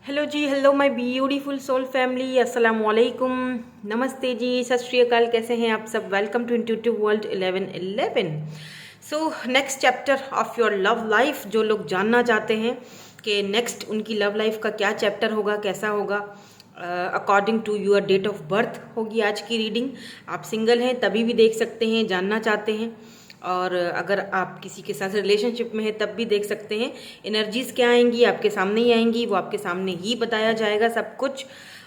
Hello ji, hello my beautiful soul family, अस्सलाम वालेकुम, नमस्ते जी, सत श्री अकाल। कैसे हैं आप सब? Welcome to intuitive world 1111। So next chapter of your love life. जो लोग जानना चाहते हैं कि नेक्स्ट उनकी लव लाइफ का क्या चैप्टर होगा, कैसा होगा, according to your date of birth होगी आज की रीडिंग। आप सिंगल हैं तभी भी देख सकते हैं, जानना चाहते हैं, और अगर आप किसी के साथ रिलेशनशिप में है तब भी देख सकते हैं। एनर्जीज क्या आएंगी, आपके सामने ही आएंगी, वो आपके सामने ही बताया जाएगा सब कुछ।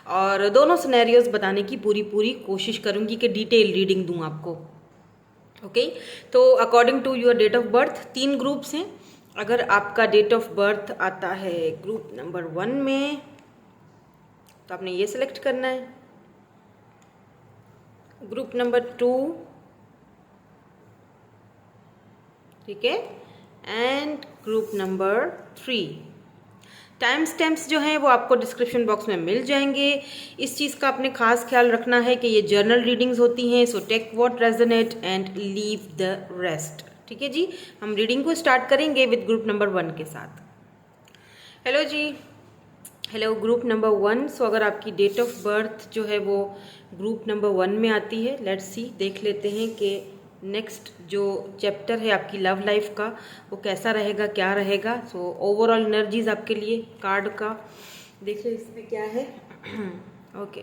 और दोनों सिनेरियोज बताने की पूरी कोशिश करूंगी कि डिटेल रीडिंग दूं आपको। ओके, तो according to your date of birth 3 groups हैं। अगर आपका डेट ऑफ बर्थ आता है ग्रुप नंबर 1 में तो आपने ये सिलेक्ट करना है। ग्रुप नंबर 2, ठीक है, and group number 3। Time stamps जो हैं वो आपको डिस्क्रिप्शन बॉक्स में मिल जाएंगे। इस चीज़ का आपने खास ख्याल रखना है कि ये जर्नल रीडिंग्स होती हैं, so take what resonate and leave the rest. ठीक है जी, हम रीडिंग को स्टार्ट करेंगे विद ग्रुप नंबर 1 के साथ। Hello ji, hello group number 1। सो अगर आपकी डेट ऑफ बर्थ जो है वो ग्रुप नंबर 1 में आती है, लेट्स सी, देख लेते हैं कि नेक्स्ट जो चैप्टर है आपकी लव लाइफ का वो कैसा रहेगा, क्या रहेगा। सो ओवरऑल एनर्जीज आपके लिए कार्ड का देख लो, इसमें क्या है। ओके,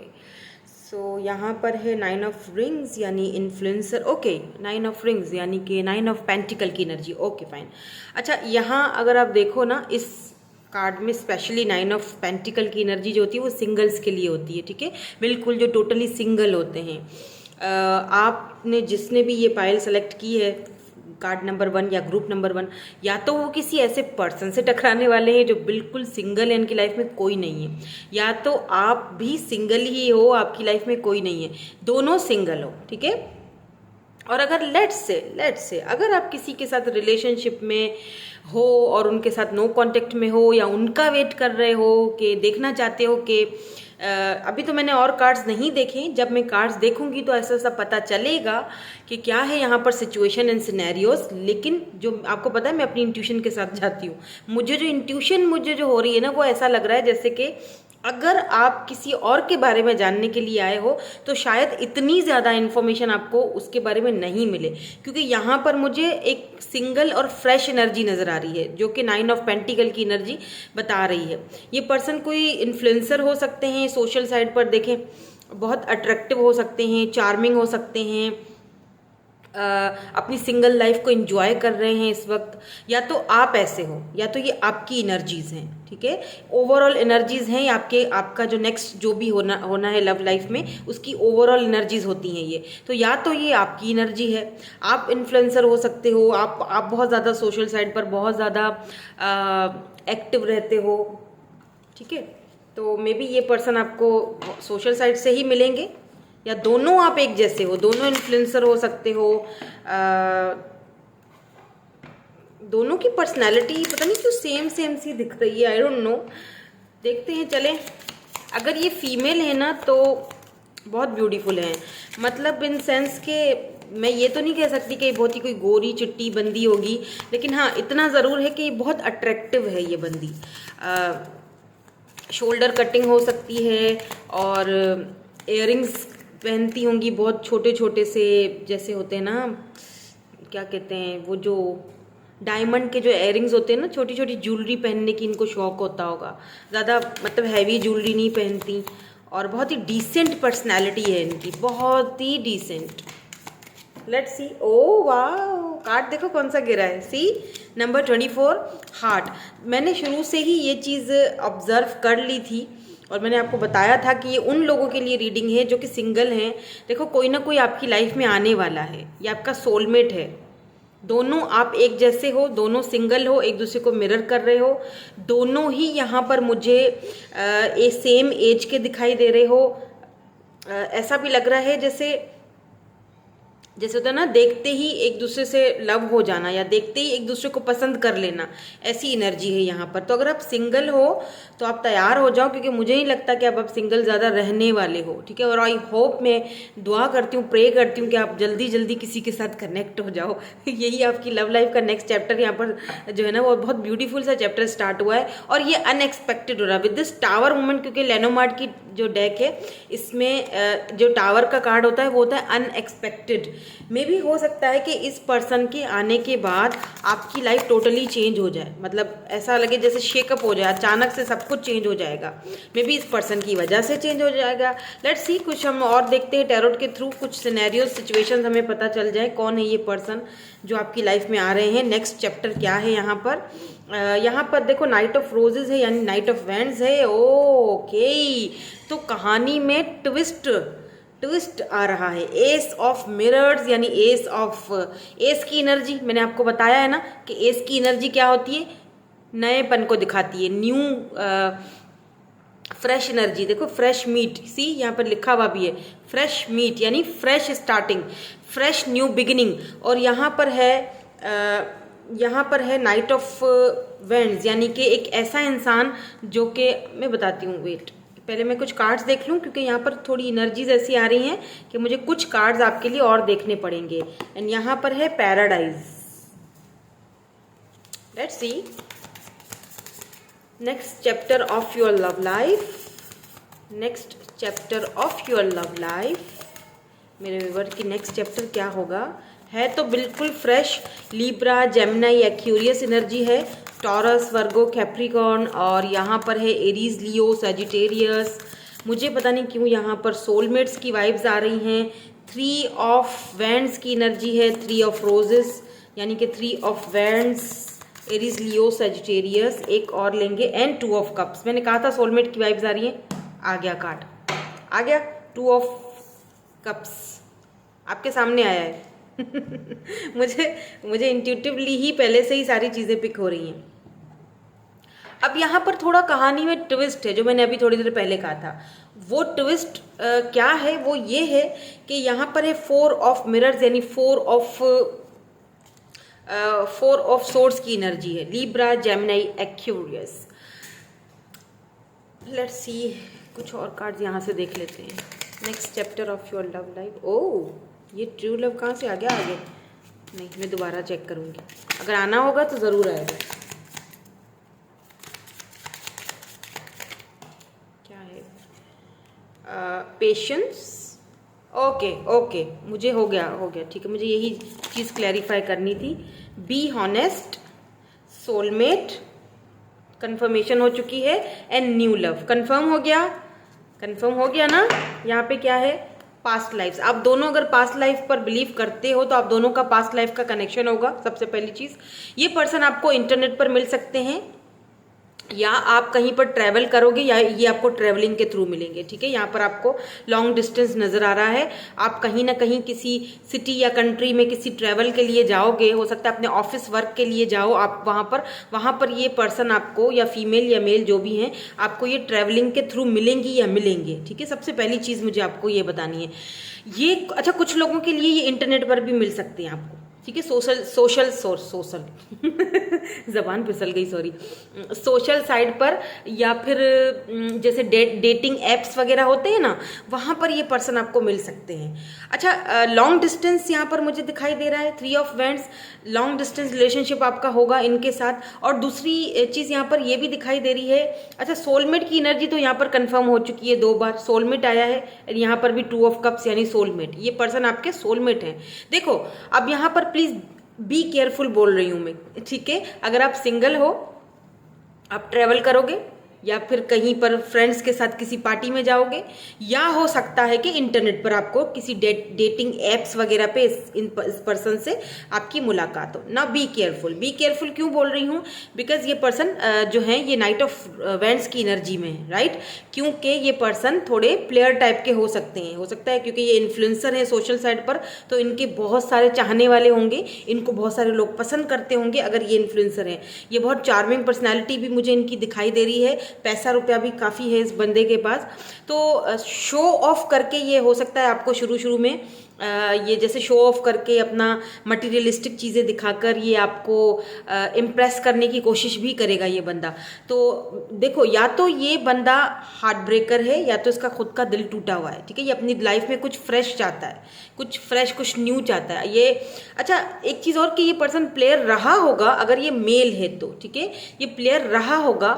सो यहाँ पर है 9 ऑफ रिंग्स यानी इन्फ्लुएंसर। ओके, 9 ऑफ रिंग्स यानी कि 9 ऑफ पेंटिकल की एनर्जी। Okay fine. अच्छा, यहाँ अगर आप देखो ना, इस कार्ड में स्पेशली 9 ऑफ पेंटिकल की एनर्जी जो होती है वो सिंगल्स के लिए होती है। ठीक है, बिल्कुल जो टोटली सिंगल होते हैं। आपने जिसने भी ये पायल सेलेक्ट की है कार्ड नंबर 1 या ग्रुप नंबर 1, या तो वो किसी ऐसे पर्सन से टकराने वाले हैं जो बिल्कुल सिंगल है, इनकी लाइफ में कोई नहीं है, या तो आप भी सिंगल ही हो, आपकी लाइफ में कोई नहीं है, दोनों सिंगल हो। ठीक है, और अगर लेट्स से अगर आप किसी के साथ रिलेशनशिप में हो और उनके साथ नो कांटेक्ट में हो, या उनका वेट कर रहे हो कि देखना चाहते हो कि अभी तो मैंने और कार्ड्स नहीं देखे, जब मैं कार्ड्स देखूंगी तो ऐसा सब पता चलेगा कि क्या है यहाँ पर सिचुएशन एंड सिनेरियोस। लेकिन जो आपको पता है, मैं अपनी इंट्यूशन के साथ जाती हूँ। मुझे जो इंट्यूशन हो रही है ना, वो ऐसा लग रहा है जैसे कि अगर आप किसी और के बारे में जानने के लिए आए हो तो शायद इतनी ज़्यादा इन्फॉर्मेशन आपको उसके बारे में नहीं मिले, क्योंकि यहाँ पर मुझे एक सिंगल और फ्रेश एनर्जी नज़र आ रही है जो कि 9 ऑफ पेंटिकल की एनर्जी बता रही है। ये पर्सन कोई इन्फ्लुएंसर हो सकते हैं, सोशल साइड पर देखें बहुत अट्रैक्टिव हो सकते हैं, चार्मिंग हो सकते हैं, अपनी सिंगल लाइफ को एंजॉय कर रहे हैं इस वक्त, या तो आप ऐसे हो, या तो ये आपकी एनर्जीज हैं। ठीक है, ओवरऑल एनर्जीज हैं आपका जो नेक्स्ट जो भी होना है लव लाइफ में, उसकी ओवरऑल एनर्जीज होती हैं ये। तो या तो ये आपकी एनर्जी है, आप इन्फ्लुएंसर हो सकते हो, आप बहुत ज़्यादा सोशल साइड पर बहुत ज़्यादा एक्टिव रहते हो। ठीक है, तो मे बी ये पर्सन आपको सोशल साइड से ही मिलेंगे, या दोनों आप एक जैसे हो, दोनों इन्फ्लुएंसर हो सकते हो। दोनों की पर्सनालिटी पता नहीं क्यों सेम सी दिख रही है, आई डोंट नो। देखते हैं, चलें। अगर ये फीमेल है ना तो बहुत ब्यूटीफुल है, मतलब इन सेंस के मैं ये तो नहीं कह सकती कि बहुत ही कोई गोरी चिट्टी बंदी होगी, लेकिन हाँ इतना ज़रूर है कि ये बहुत अट्रैक्टिव है ये बंदी। शोल्डर कटिंग हो सकती है, और इयररिंग्स पहनती होंगी बहुत छोटे छोटे से, जैसे होते हैं ना, क्या कहते हैं वो, जो डायमंड के जो इयररिंग्स होते हैं ना, छोटी छोटी ज्वेलरी पहनने की इनको शौक होता होगा। ज़्यादा मतलब हैवी ज्वेलरी नहीं पहनती, और बहुत ही डिसेंट पर्सनैलिटी है इनकी, बहुत ही डिसेंट। Let's see. ओ वाह, कार्ड देखो कौन सा गिरा है, सी नंबर 24 हार्ट। मैंने शुरू से ही ये चीज़ ऑब्जर्व कर ली थी, और मैंने आपको बताया था कि ये उन लोगों के लिए रीडिंग है जो कि सिंगल हैं। देखो, कोई ना कोई आपकी लाइफ में आने वाला है, ये आपका सोलमेट है। दोनों आप एक जैसे हो, दोनों सिंगल हो, एक दूसरे को मिरर कर रहे हो, दोनों ही यहाँ पर मुझे सेम एज के दिखाई दे रहे हो। ऐसा भी लग रहा है जैसे जैसे होता है ना, देखते ही एक दूसरे से लव हो जाना या देखते ही एक दूसरे को पसंद कर लेना, ऐसी एनर्जी है यहाँ पर। तो अगर आप सिंगल हो तो आप तैयार हो जाओ, क्योंकि मुझे नहीं लगता कि अब आप सिंगल ज़्यादा रहने वाले हो, ठीक है। और आई होप, मैं दुआ करती हूँ, प्रे करती हूँ कि आप जल्दी जल्दी किसी के साथ कनेक्ट हो जाओ। यही आपकी लव लाइफ का नेक्स्ट चैप्टर यहाँ पर जो है ना, वो बहुत ब्यूटीफुल सा चैप्टर स्टार्ट हुआ है और ये अनएक्सपेक्टेड हो रहा है विद दिस टावर मूवमेंट, क्योंकि लेनोमार्ट की जो डेक है इसमें जो टावर का कार्ड होता है वो होता है अनएक्सपेक्टेड। मे भी हो सकता है कि इस पर्सन के आने के बाद आपकी लाइफ टोटली चेंज हो जाए, मतलब ऐसा लगे जैसे शेकअप हो जाए, अचानक से सब कुछ चेंज हो जाएगा। मे बी इस पर्सन की वजह से चेंज हो जाएगा। लेट्स सी, कुछ हम और देखते हैं टैरोट के थ्रू, कुछ सिनेरियोज, सिचुएशंस हमें पता चल जाए कौन है ये पर्सन जो आपकी लाइफ में आ रहे हैं। नेक्स्ट चैप्टर क्या है यहाँ पर? यहाँ पर देखो नाइट ऑफ रोजेज है, यानी नाइट ऑफ वैंड्स है। ओके, तो कहानी में ट्विस्ट आ रहा है। एस ऑफ मिरर्स, यानी एस की एनर्जी, मैंने आपको बताया है ना कि एस की एनर्जी क्या होती है, नएपन को दिखाती है, न्यू फ्रेश एनर्जी। देखो फ्रेश मीट, सी यहाँ पर लिखा हुआ भी है फ्रेश मीट, यानी fresh starting, fresh new beginning. और यहाँ पर है नाइट ऑफ वेंड्स, यानी कि एक ऐसा इंसान जो कि, मैं बताती हूँ, वेट, पहले मैं कुछ कार्ड्स देख लूँ, क्योंकि यहाँ पर थोड़ी एनर्जीज ऐसी आ रही हैं कि मुझे कुछ कार्ड्स आपके लिए और देखने पड़ेंगे। एंड यहाँ पर है paradise. Let's see next chapter of your love life. Next chapter of your love life, मेरे व्यूअर की नेक्स्ट चैप्टर क्या होगा? है तो बिल्कुल fresh, Libra, Gemini, Aquarius energy है, टॉरस, वर्गो, कैप्रिकॉर्न, और यहाँ पर है एरीज, लियो, सजिटेरियस। मुझे पता नहीं क्यों यहाँ पर सोलमेट्स की वाइब्स आ रही हैं। 3 ऑफ वैंड्स की एनर्जी है, 3 ऑफ रोजेस, यानी कि 3 of wands, Aries, Leo, Sagittarius. एक और लेंगे, एंड 2 ऑफ कप्स। मैंने कहा था सोलमेट की वाइब्स आ रही हैं, आ गया कार्ड, आ गया 2 ऑफ कप्स आपके सामने आया है। मुझे इंट्यूटिवली ही पहले से ही सारी चीज़ें पिक हो रही हैं। अब यहाँ पर थोड़ा कहानी में ट्विस्ट है, जो मैंने अभी थोड़ी देर पहले कहा था। वो ट्विस्ट क्या है? वो ये है कि यहाँ पर है 4 ऑफ मिरर्स, यानी 4 ऑफ सोर्ड्स की एनर्जी है, Libra, Gemini, Aquarius. Let's see, कुछ और कार्ड्स यहाँ से देख लेते हैं। Next chapter of your love life. Oh, ये ट्रू लव कहाँ से आ गया आगे? नहीं, मैं दोबारा चेक करूँगी, अगर आना होगा तो ज़रूर आएगा। क्या है? पेशेंस। ओके, मुझे हो गया, ठीक है, मुझे यही चीज़ क्लैरिफाई करनी थी। बी हॉनेस्ट, सोलमेट कंफर्मेशन हो चुकी है, एंड न्यू लव कंफर्म हो गया ना। यहाँ पे क्या है? Past lifes. आप दोनों अगर पास्ट लाइफ पर बिलीव करते हो तो आप दोनों का पास्ट लाइफ का कनेक्शन होगा। सबसे पहली चीज़, ये पर्सन आपको इंटरनेट पर मिल सकते हैं, या आप कहीं पर ट्रैवल करोगे, या ये आपको ट्रैवलिंग के थ्रू मिलेंगे, ठीक है। यहाँ पर आपको लॉन्ग डिस्टेंस नज़र आ रहा है। आप कहीं ना कहीं किसी सिटी या कंट्री में किसी ट्रैवल के लिए जाओगे, हो सकता है अपने ऑफिस वर्क के लिए जाओ आप वहाँ पर ये पर्सन आपको, या फीमेल या मेल जो भी हैं, आपको ये ट्रैवलिंग के थ्रू मिलेंगी या मिलेंगे, ठीक है। सबसे पहली चीज़ मुझे आपको ये बतानी है। ये अच्छा, कुछ लोगों के लिए ये इंटरनेट पर भी मिल सकते हैं आपको, ठीक है। सोशल जबान फिसल गई, सॉरी, सोशल साइड पर, या फिर जैसे डेटिंग एप्स वगैरह होते हैं ना, वहाँ पर ये पर्सन आपको मिल सकते हैं। अच्छा, लॉन्ग डिस्टेंस यहाँ पर मुझे दिखाई दे रहा है, 3 of wands, long distance relationship आपका होगा इनके साथ। और दूसरी चीज़ यहाँ पर ये भी दिखाई दे रही है, अच्छा, सोलमेट की एनर्जी तो यहाँ पर कंफर्म हो चुकी है, 2 बार सोलमेट आया है। यहाँ पर भी 2 ऑफ कप्स, यानी सोलमेट, ये पर्सन आपके सोलमेट हैं। देखो, अब यहाँ पर प्लीज बी केयरफुल बोल रही हूं मैं, ठीक है। अगर आप सिंगल हो, आप ट्रेवल करोगे, या फिर कहीं पर फ्रेंड्स के साथ किसी पार्टी में जाओगे, या हो सकता है कि इंटरनेट पर आपको किसी डेटिंग एप्स वगैरह पे इस पर्सन से आपकी मुलाकात हो ना। बी केयरफुल क्यों बोल रही हूँ? बिकॉज ये पर्सन जो है ये नाइट ऑफ वैंड्स की एनर्जी में है, राइट। क्योंकि ये पर्सन थोड़े प्लेयर टाइप के हो सकते हैं, हो सकता है क्योंकि ये इन्फ्लुएंसर है सोशल साइड पर, तो इनके बहुत सारे चाहने वाले होंगे, इनको बहुत सारे लोग पसंद करते होंगे अगर ये इन्फ्लुएंसर हैं। ये बहुत चार्मिंग पर्सनैलिटी भी मुझे इनकी दिखाई दे रही है। पैसा रुपया भी काफ़ी है इस बंदे के पास। तो शो ऑफ करके ये हो सकता है आपको शुरू शुरू में ये जैसे शो ऑफ करके अपना मटेरियलिस्टिक चीज़ें दिखाकर ये आपको इम्प्रेस करने की कोशिश भी करेगा ये बंदा। तो देखो, या तो ये बंदा हार्ट ब्रेकर है या तो इसका खुद का दिल टूटा हुआ है, ठीक है। ये अपनी लाइफ में कुछ फ्रेश चाहता है, कुछ फ्रेश, कुछ न्यू चाहता है ये। अच्छा, एक चीज़ और कि ये पर्सन प्लेयर रहा होगा, अगर ये मेल है तो, ठीक है, ये प्लेयर रहा होगा,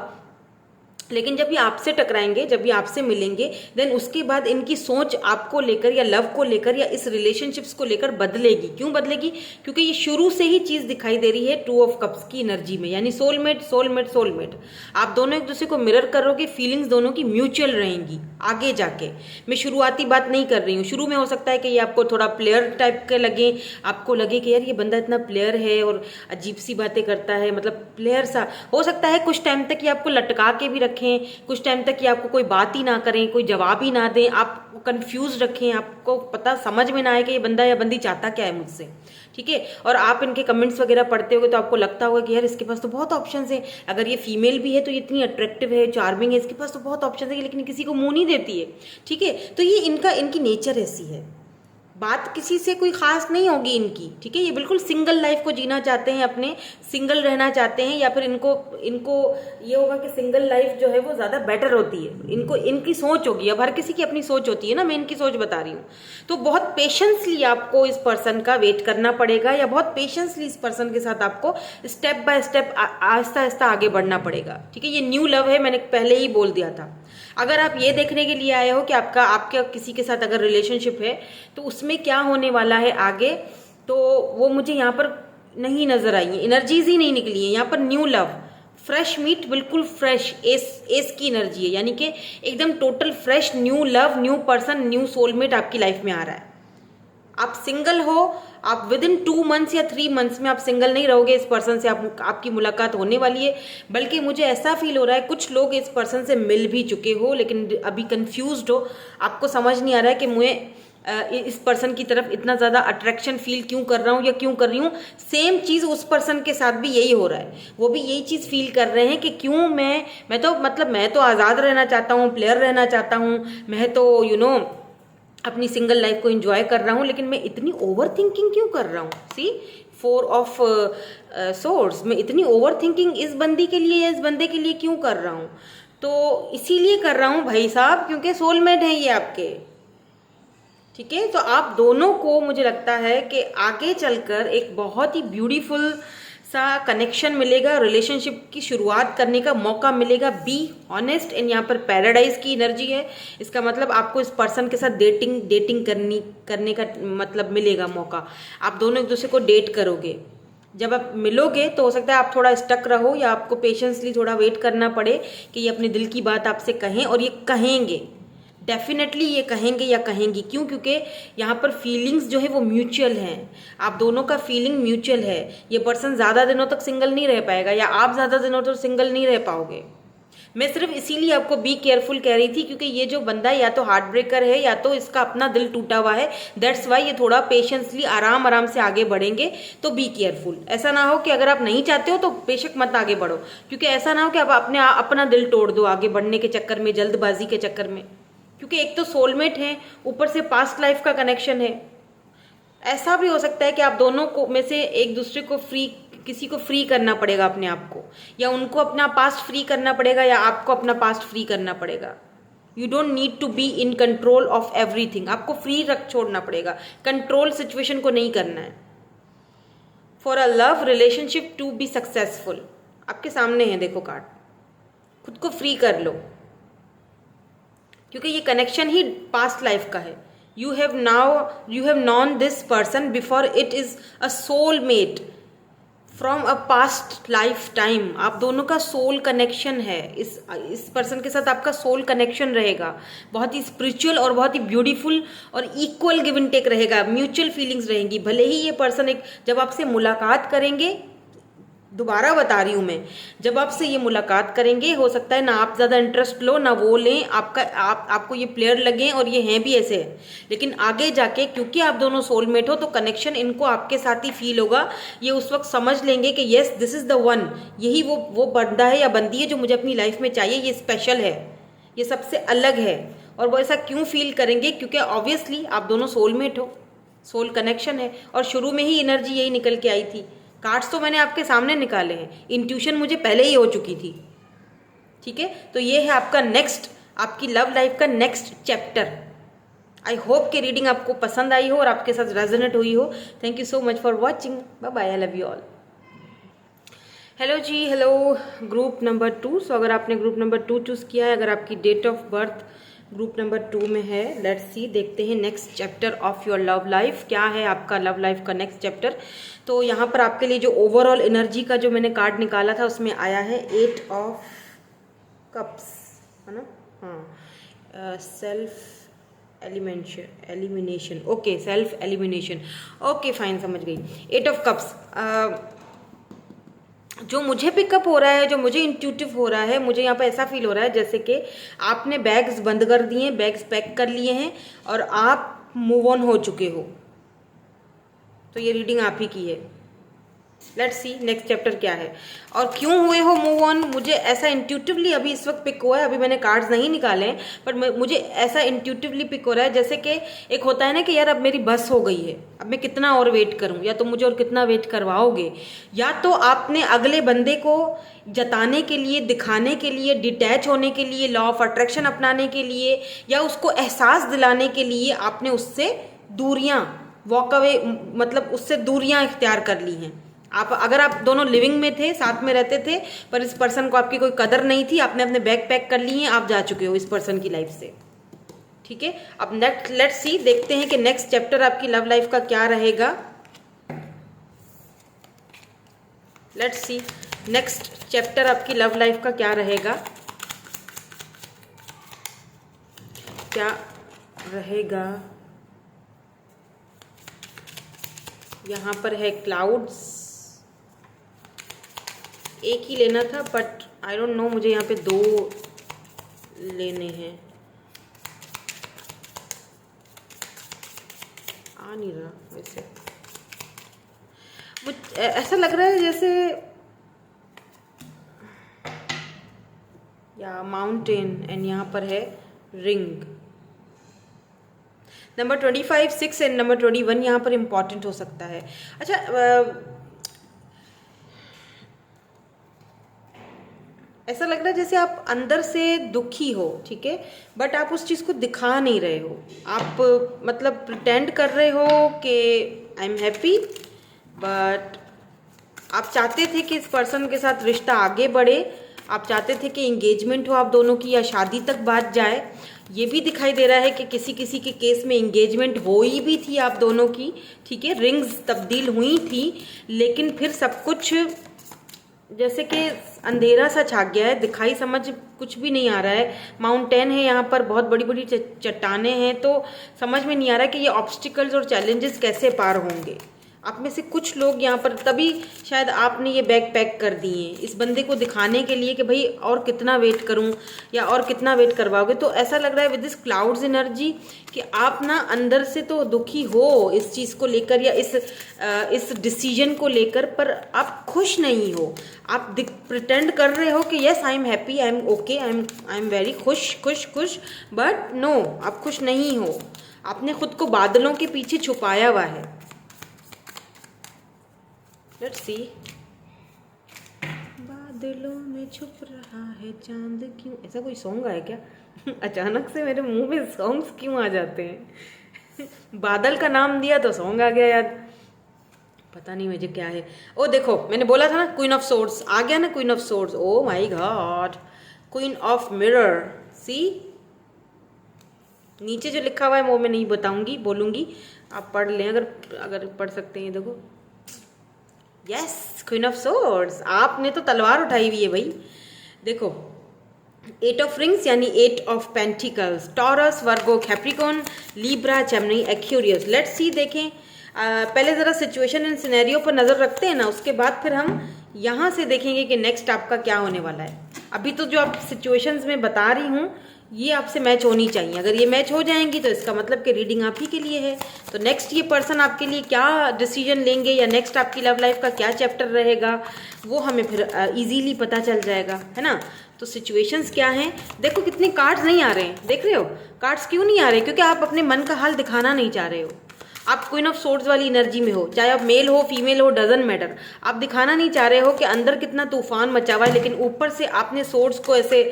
लेकिन जब ये आपसे टकराएंगे, जब ये आपसे मिलेंगे, देन उसके बाद इनकी सोच आपको लेकर या लव को लेकर या इस रिलेशनशिप्स को लेकर बदलेगी। क्यों बदलेगी? क्योंकि ये शुरू से ही चीज़ दिखाई दे रही है 2 ऑफ कप्स की एनर्जी में, यानी सोलमेट सोलमेट सोलमेट। आप दोनों एक दूसरे को मिरर करोगे, फीलिंग्स दोनों की म्यूचुअल रहेंगी आगे जाके। मैं शुरुआती बात नहीं कर रही हूँ। शुरू में हो सकता है कि ये आपको थोड़ा प्लेयर टाइप के लगे, आपको लगे कि यार ये बंदा इतना प्लेयर है और अजीब सी बातें करता है, मतलब प्लेयर सा। हो सकता है कुछ टाइम तक ये आपको लटका के भी रखें, कुछ टाइम तक ये आपको कोई बात ही ना करें, कोई जवाब ही ना दें, आपको कंफ्यूज रखें, आपको पता समझ में ना आए कि ये बंदा या बंदी चाहता क्या है मुझसे, ठीक है। और आप इनके कमेंट्स वगैरह पढ़ते होगे तो आपको लगता होगा कि यार इसके पास तो बहुत ऑप्शंस है, अगर ये फीमेल भी है तो ये इतनी अट्रैक्टिव है, चार्मिंग है, इसके पास तो बहुत ऑप्शंस है, लेकिन किसी को मुंह नहीं देती है, ठीक है। तो ये इनकी नेचर ऐसी है, बात किसी से कोई खास नहीं होगी इनकी, ठीक है। ये बिल्कुल सिंगल लाइफ को जीना चाहते हैं, अपने सिंगल रहना चाहते हैं, या फिर इनको ये होगा कि सिंगल लाइफ जो है वो ज़्यादा बेटर होती है। इनकी सोच होगी। अब हर किसी की अपनी सोच होती है ना, मैं इनकी सोच बता रही हूँ। तो बहुत पेशेंसली आपको इस पर्सन का वेट करना पड़ेगा, या बहुत पेशेंसली इस पर्सन के साथ आपको step by step Aahista Aahista आगे बढ़ना पड़ेगा, ठीक है। ये न्यू लव है, मैंने पहले ही बोल दिया था। अगर आप ये देखने के लिए आए हो कि आपके किसी के साथ अगर रिलेशनशिप है तो उसमें क्या होने वाला है आगे, तो वो मुझे यहाँ पर नहीं नजर आई है, एनर्जीज ही नहीं निकली है यहाँ पर। न्यू लव, फ्रेश मीट, बिल्कुल फ्रेश एस की एनर्जी है, यानी कि एकदम total fresh new love, new person, new soulmate आपकी लाइफ में आ रहा है। आप सिंगल हो, आप विद इन 2 मंथ्स या 3 मंथ्स में आप सिंगल नहीं रहोगे, इस पर्सन से आपकी मुलाकात होने वाली है। बल्कि मुझे ऐसा फील हो रहा है कुछ लोग इस पर्सन से मिल भी चुके हो, लेकिन अभी कंफ्यूज्ड हो, आपको समझ नहीं आ रहा है कि मुझे इस पर्सन की तरफ इतना ज़्यादा अट्रैक्शन फील क्यों कर रहा हूँ या क्यों कर रही हूँ। सेम चीज़ उस पर्सन के साथ भी यही हो रहा है, वो भी यही चीज़ फील कर रहे हैं कि क्यों मैं तो आज़ाद रहना चाहता हूँ, प्लेयर रहना चाहता हूँ, मैं तो अपनी सिंगल लाइफ को एंजॉय कर रहा हूँ, लेकिन मैं इतनी ओवर थिंकिंग क्यों कर रहा हूँ। सी 4 ऑफ सोर्ड्स, मैं इतनी ओवर थिंकिंग इस बंदी के लिए या इस बंदे के लिए क्यों कर रहा हूँ। तो इसीलिए कर रहा हूँ भाई साहब, क्योंकि सोलमेट है ये आपके, ठीक है। तो आप दोनों को मुझे लगता है कि आगे चलकर एक बहुत ही ब्यूटीफुल सा कनेक्शन मिलेगा, रिलेशनशिप की शुरुआत करने का मौका मिलेगा। बी ऑनेस्ट, एंड यहाँ पर पैराडाइज की एनर्जी है, इसका मतलब आपको इस पर्सन के साथ डेटिंग करने का मतलब मिलेगा मौका। आप दोनों एक दूसरे को डेट करोगे। जब आप मिलोगे तो हो सकता है आप थोड़ा स्टक रहो, या आपको पेशेंसली थोड़ा वेट करना पड़े कि ये अपने दिल की बात आपसे कहें, और ये कहेंगे, डेफिनेटली ये कहेंगे या कहेंगी। क्यों? क्योंकि यहाँ पर फीलिंग्स जो है वो म्यूचुअल हैं, आप दोनों का फीलिंग म्यूचुअल है। ये पर्सन ज़्यादा दिनों तक सिंगल नहीं रह पाएगा, या आप ज़्यादा दिनों तक सिंगल नहीं रह पाओगे। मैं सिर्फ इसीलिए आपको बी केयरफुल कह रही थी, क्योंकि ये जो बंदा या तो हार्ट ब्रेकर है या तो इसका अपना दिल टूटा हुआ है। दैट्स वाई ये थोड़ा पेशेंसली आराम से आगे बढ़ेंगे। तो बी केयरफुल, ऐसा ना हो कि अगर आप नहीं चाहते हो तो बेशक मत आगे बढ़ो, क्योंकि ऐसा ना हो कि आप अपना दिल तोड़ दो आगे बढ़ने के चक्कर में, जल्दबाजी के चक्कर में। क्योंकि एक तो सोलमेट है, ऊपर से पास्ट लाइफ का कनेक्शन है। ऐसा भी हो सकता है कि आप दोनों को में से एक दूसरे को किसी को फ्री करना पड़ेगा अपने आप को, या उनको अपना पास्ट फ्री करना पड़ेगा, या आपको अपना पास्ट फ्री करना पड़ेगा। You don't need to be in control of everything, आपको फ्री रख छोड़ना पड़ेगा, कंट्रोल सिचुएशन को नहीं करना है। For a love relationship to be successful, आपके सामने है, देखो कार्ड, खुद को फ्री कर लो, क्योंकि ये कनेक्शन ही पास्ट लाइफ का है। You have known this person before, it is a soul mate from a past lifetime. आप दोनों का सोल कनेक्शन है, इस पर्सन के साथ आपका सोल कनेक्शन रहेगा, बहुत ही स्पिरिचुअल और बहुत ही ब्यूटीफुल और इक्वल गिव एंड टेक रहेगा, म्यूचुअल फीलिंग्स रहेंगी। भले ही ये पर्सन जब आपसे मुलाकात करेंगे, दोबारा बता रही हूँ मैं, जब आपसे ये मुलाकात करेंगे हो सकता है ना आप ज़्यादा इंटरेस्ट लो ना वो लें, आपको ये प्लेयर लगें और ये हैं भी ऐसे है, लेकिन आगे जाके क्योंकि आप दोनों सोलमेट हो तो कनेक्शन इनको आपके साथ ही फील होगा। ये उस वक्त समझ लेंगे कि yes this is the one, यही वो बंदा है या बंदी है जो मुझे अपनी लाइफ में चाहिए, ये स्पेशल है, ये सबसे अलग है। और वो ऐसा क्यों फील करेंगे? क्योंकि ऑब्वियसली आप दोनों सोलमेट हो, सोल कनेक्शन है, और शुरू में ही एनर्जी यही निकल के आई थी। कार्ड्स तो मैंने आपके सामने निकाले हैं, इंट्यूशन मुझे पहले ही हो चुकी थी। ठीक है, तो ये है आपका नेक्स्ट, आपकी लव लाइफ का नेक्स्ट चैप्टर। आई होप कि रीडिंग आपको पसंद आई हो और आपके साथ रेजोनेट हुई हो। Thank you so much for watching, bye bye, I love you all. Hello ji, hello group number 2। So अगर आपने ग्रुप नंबर 2 चूज़ किया है, अगर आपकी date of birth group number 2 में है, लेट्स सी, देखते हैं next chapter of your love life क्या है, आपका लव लाइफ का नेक्स्ट चैप्टर। तो यहाँ पर आपके लिए जो ओवरऑल एनर्जी का जो मैंने कार्ड निकाला था उसमें आया है 8 ऑफ कप्स, है ना? हाँ, self elimination, okay, self elimination, okay fine, समझ गई। 8 ऑफ कप्स, जो मुझे पिकअप हो रहा है, जो मुझे इंट्यूटिव हो रहा है, मुझे यहाँ पे ऐसा फील हो रहा है जैसे कि आपने बैग्स बंद कर दिए, बैग्स पैक कर लिए हैं और आप मूव ऑन हो चुके हो। तो ये रीडिंग आप ही की है। लेट्स सी नेक्स्ट चैप्टर क्या है और क्यों हुए हो मूव ऑन। मुझे ऐसा इंट्यूटिवली अभी इस वक्त पिक हुआ है, अभी मैंने कार्ड्स नहीं निकाले हैं, पर मुझे ऐसा इंट्यूटिवली पिक हो रहा है जैसे कि एक होता है ना कि यार अब मेरी बस हो गई है, अब मैं कितना और वेट करूं, या तो मुझे और कितना वेट करवाओगे, या तो आपने अगले बंदे को जताने के लिए, दिखाने के लिए, डिटैच होने के लिए, लॉ ऑफ अट्रैक्शन अपनाने के लिए, या उसको एहसास दिलाने के लिए आपने उससे दूरियां, वॉक अवे, मतलब उससे दूरियां इख्तियार कर ली हैं। अगर आप दोनों लिविंग में थे, साथ में रहते थे, पर इस पर्सन को आपकी कोई कदर नहीं थी, आपने अपने बैग पैक कर लिए हैं, आप जा चुके हो इस पर्सन की लाइफ से। ठीक है, अब लेट्स सी, देखते हैं कि नेक्स्ट चैप्टर आपकी लव लाइफ का क्या रहेगा। लेट्स सी नेक्स्ट चैप्टर आपकी लव लाइफ का क्या रहेगा, क्या रहेगा। यहाँ पर है क्लाउड्स, एक ही लेना था बट आई डोंट नो, मुझे यहाँ पे 2 लेने हैं, आ नहीं रहा वैसे, मुझे ऐसा लग रहा है जैसे या माउंटेन, एंड यहाँ पर है रिंग। नंबर 25, 6 एंड नंबर 21 यहाँ पर इम्पॉर्टेंट हो सकता है। अच्छा, ऐसा लग रहा है जैसे आप अंदर से दुखी हो, ठीक है, बट आप उस चीज़ को दिखा नहीं रहे हो, आप मतलब प्रिटेंड कर रहे हो कि आई एम हैप्पी, बट आप चाहते थे कि इस पर्सन के साथ रिश्ता आगे बढ़े, आप चाहते थे कि इंगेजमेंट हो आप दोनों की, या शादी तक बात जाए। ये भी दिखाई दे रहा है कि किसी किसी के केस में इंगेजमेंट हुई भी थी आप दोनों की, ठीक है, रिंग्स तब्दील हुई थी, लेकिन फिर सब कुछ जैसे कि अंधेरा सा छा गया है, दिखाई समझ कुछ भी नहीं आ रहा है। माउंटेन है यहाँ पर, बहुत बड़ी बड़ी चट्टानें हैं, तो समझ में नहीं आ रहा है कि ये ऑब्स्टिकल्स और चैलेंजेस कैसे पार होंगे। आप में से कुछ लोग यहाँ पर, तभी शायद आपने ये बैग पैक कर दिए इस बंदे को दिखाने के लिए कि भाई और कितना वेट करूँ या और कितना वेट करवाओगे। तो ऐसा लग रहा है विद दिस क्लाउड्स एनर्जी कि आप ना अंदर से तो दुखी हो इस चीज़ को लेकर या इस डिसीजन को लेकर, पर आप खुश नहीं हो। आप प्रिटेंड कर रहे हो कि yes I am happy, I am okay, I am very खुश खुश खुश, बट नो, आप खुश नहीं हो। आपने खुद को बादलों के पीछे छुपाया हुआ है। लेट्स सी, बादलों में छुप रहा है चांद क्यों, ऐसा कोई सॉन्ग है क्या? अचानक से मेरे मुंह में सॉन्ग्स क्यों आ जाते हैं? बादल का नाम दिया तो सॉन्ग आ गया याद, पता नहीं मुझे क्या है। ओ देखो, मैंने बोला था ना क्वीन ऑफ सोर्ड्स आ गया ना, queen of swords, oh my god, queen of mirror. See, नीचे जो लिखा हुआ है वो मैं नहीं बताऊंगी, बोलूंगी, आप पढ़ लें अगर पढ़ सकते हैं। देखो, यस, क्वीन ऑफ सोर्ड्स, आपने तो तलवार उठाई हुई है भाई। देखो, 8 ऑफ रिंग्स यानी 8 of pentacles, taurus, Virgo, Capricorn, Libra, Gemini, Aquarius. Let's see, देखें पहले ज़रा सिचुएशन एंड सिनेरियो पर नज़र रखते हैं ना, उसके बाद फिर हम यहाँ से देखेंगे कि नेक्स्ट आपका क्या होने वाला है। अभी तो जो आप सिचुएशंस में बता रही हूँ ये आपसे मैच होनी चाहिए। अगर ये मैच हो जाएंगी तो इसका मतलब कि रीडिंग आप ही के लिए है। तो नेक्स्ट ये पर्सन आपके लिए क्या डिसीजन लेंगे या नेक्स्ट आपकी लव लाइफ का क्या चैप्टर रहेगा वो हमें फिर इजीली पता चल जाएगा, है ना। तो सिचुएशंस क्या हैं, देखो कितने कार्ड्स नहीं आ रहे हैं, देख रहे हो कार्ड्स क्यों नहीं आ रहे? क्योंकि आप अपने मन का हाल दिखाना नहीं चाह रहे हो। आप क्वीन ऑफ सोर्ड्स वाली एनर्जी में हो, चाहे आप मेल हो फीमेल हो, डजंट मैटर। आप दिखाना नहीं चाह रहे हो कि अंदर कितना तूफान मचा हुआ है, लेकिन ऊपर से आपने सोर्ड्स को ऐसे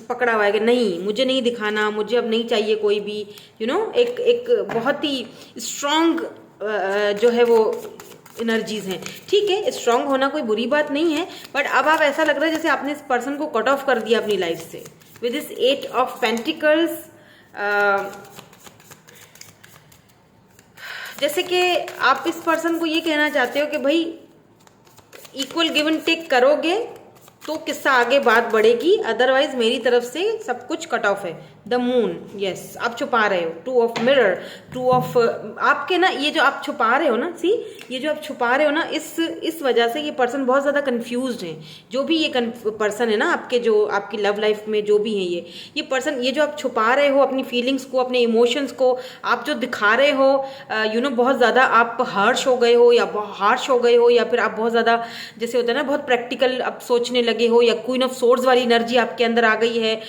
पकड़ा हुआ है कि नहीं मुझे नहीं दिखाना, मुझे अब नहीं चाहिए कोई भी, एक बहुत ही स्ट्रॉन्ग जो है वो एनर्जीज हैं। ठीक है, स्ट्रॉन्ग होना कोई बुरी बात नहीं है, बट अब आप ऐसा लग रहा है जैसे आपने इस पर्सन को कट ऑफ कर दिया अपनी लाइफ से विद दिस 8 ऑफ पेंटिकल्स। जैसे कि आप इस पर्सन को ये कहना चाहते हो कि भाई इक्वल गिव एंड टेक करोगे तो किस्सा आगे बात बढ़ेगी, अदरवाइज मेरी तरफ से सब कुछ कट ऑफ है। द मून, यस आप छुपा रहे हो। 2 ऑफ मिरर, 2 ऑफ आपके ना ये जो आप छुपा रहे हो ना, सी ये जो आप छुपा रहे हो ना, इस वजह से ये पर्सन बहुत ज़्यादा कंफ्यूज्ड है। जो भी ये पर्सन है ना आपके, जो आपकी लव लाइफ में जो भी है ये पर्सन, ये जो आप छुपा रहे हो अपनी फीलिंग्स को, अपने इमोशंस को, आप जो दिखा रहे हो बहुत ज़्यादा आप हार्श हो गए हो या फिर आप बहुत ज़्यादा जैसे होता है ना बहुत प्रैक्टिकल अब सोचने लगे हो, या क्वीन ऑफ सोर्ड्स वाली एनर्जी आपके अंदर आ गई है।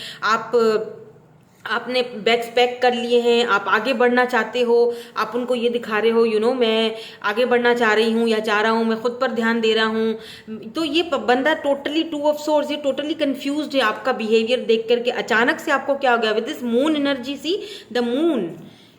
आपने बैग्स पैक कर लिए हैं, आप आगे बढ़ना चाहते हो, आप उनको ये दिखा रहे हो मैं आगे बढ़ना चाह रही हूँ या चाह रहा हूँ, मैं खुद पर ध्यान दे रहा हूँ। तो ये बंदा टोटली 2 ऑफ सोर्ड्स, ये टोटली कंफ्यूज्ड है आपका बिहेवियर देख करके। अचानक से आपको क्या हो गया with this moon energy, see the moon,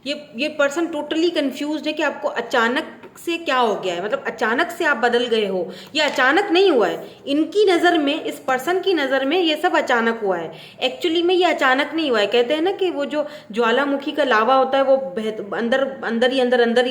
ये पर्सन टोटली कंफ्यूज्ड है कि आपको अचानक से क्या हो गया है, मतलब अचानक से आप बदल गए हो। ये अचानक नहीं हुआ है, इनकी नज़र में, इस पर्सन की नज़र में ये सब अचानक हुआ है। एक्चुअली में ये अचानक नहीं हुआ है। कहते हैं ना कि वो जो ज्वालामुखी का लावा होता है वो अंदर ही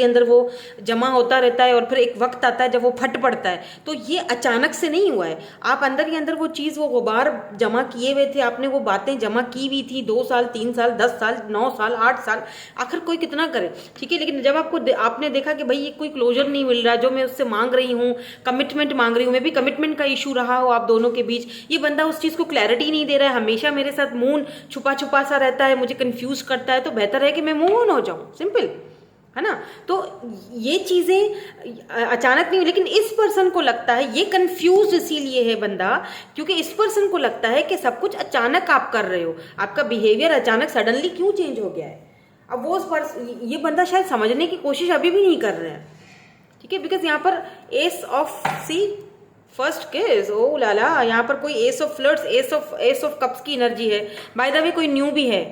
अंदर वो जमा होता रहता है और फिर एक वक्त आता है जब वो फट पड़ता है। तो ये अचानक से नहीं हुआ है। आप अंदर ही अंदर वो चीज़, वो गुबार जमा किए हुए थे, आपने वो बातें जमा की हुई थी 2 साल 3 साल 10 साल 9 साल 8 साल, आखिर कोई कितना करे, ठीक है। लेकिन जब आपने देखा कि भाई ये कोई क्लोजर नहीं मिल रहा, जो मैं उससे मांग रही हूँ, कमिटमेंट मांग रही हूँ, मैं भी कमिटमेंट का इशू रहा हो आप दोनों के बीच, ये बंदा उस चीज़ को क्लैरिटी नहीं दे रहा है, हमेशा मेरे साथ मून छुपा छुपा सा रहता है, मुझे कंफ्यूज करता है, तो बेहतर है कि मैं मूव ऑन हो जाऊँ, सिंपल है ना। तो ये चीज़ें अचानक नहीं, लेकिन इस पर्सन को लगता है ये कंफ्यूज इसीलिए है बंदा, क्योंकि इस पर्सन को लगता है कि सब कुछ अचानक आप कर रहे हो, आपका बिहेवियर अचानक सडनली क्यों चेंज हो गया है। अब वो ये बंदा शायद समझने की कोशिश अभी भी नहीं कर रहे हैं, ठीक है, बिकॉज यहाँ पर एस ऑफ सी फर्स्ट किस, ओ लाला, यहाँ पर कोई S of flirts, S of cups की एनर्जी है। बाय द वे कोई न्यू भी है,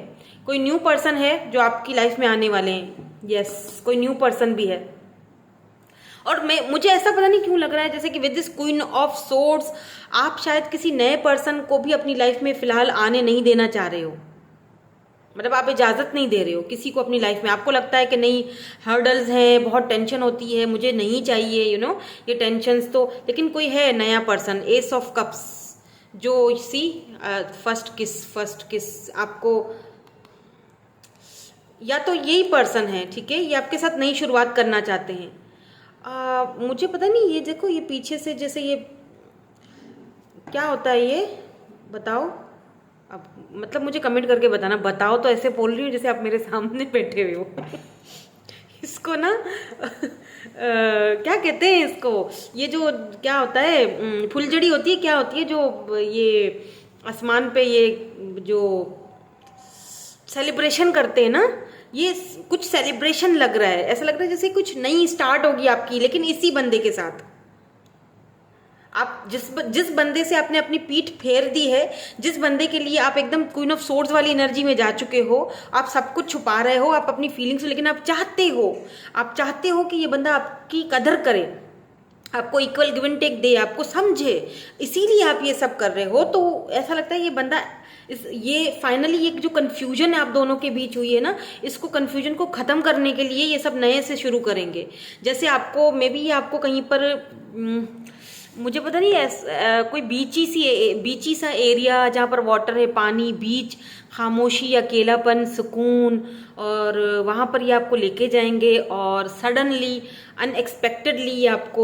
कोई न्यू पर्सन है जो आपकी लाइफ में आने वाले हैं। यस, कोई न्यू पर्सन भी है। और मुझे ऐसा पता नहीं क्यों लग रहा है जैसे कि with this queen of swords आप शायद किसी नए पर्सन को भी अपनी लाइफ में फिलहाल आने नहीं देना चाह रहे हो, मतलब आप इजाज़त नहीं दे रहे हो किसी को अपनी लाइफ में। आपको लगता है कि नहीं, हर्डल्स हैं, बहुत टेंशन होती है, मुझे नहीं चाहिए ये टेंशन्स तो। लेकिन कोई है नया पर्सन, एस ऑफ कप्स, जो सी फर्स्ट किस आपको, या तो यही पर्सन है, ठीक है, ये आपके साथ नई शुरुआत करना चाहते हैं। मुझे पता नहीं, ये देखो ये पीछे से जैसे ये क्या होता है, ये बताओ अब, मतलब मुझे कमेंट करके बताना। बताओ तो ऐसे बोल रही हूँ जैसे आप मेरे सामने बैठे हुए हो। इसको ना क्या कहते हैं इसको, ये जो क्या होता है, फुलझड़ी होती है, क्या होती है जो ये आसमान पे ये जो सेलिब्रेशन करते हैं ना, ये कुछ सेलिब्रेशन लग रहा है, ऐसा लग रहा है जैसे कुछ नई स्टार्ट होगी आपकी, लेकिन इसी बंदे के साथ। आप जिस बंदे से आपने अपनी पीठ फेर दी है, जिस बंदे के लिए आप एकदम क्वीन ऑफ सोर्ड्स वाली एनर्जी में जा चुके हो, आप सब कुछ छुपा रहे हो, आप अपनी फीलिंग्स, लेकिन आप चाहते हो कि ये बंदा आपकी कदर करे, आपको इक्वल गिव एंड टेक दे, आपको समझे, इसीलिए आप ये सब कर रहे हो। तो ऐसा लगता है ये बंदा ये फाइनली ये जो कन्फ्यूजन है आप दोनों के बीच हुई है ना, इसको कन्फ्यूजन को ख़त्म करने के लिए ये सब नए से शुरू करेंगे। जैसे आपको मे बी आपको कहीं पर मुझे पता नहीं कोई बीची सा एरिया जहाँ पर वाटर है, पानी, बीच, खामोशी, अकेलापन, सुकून, और वहाँ पर ये आपको लेके जाएंगे और सडनली अनएक्सपेक्टेडली आपको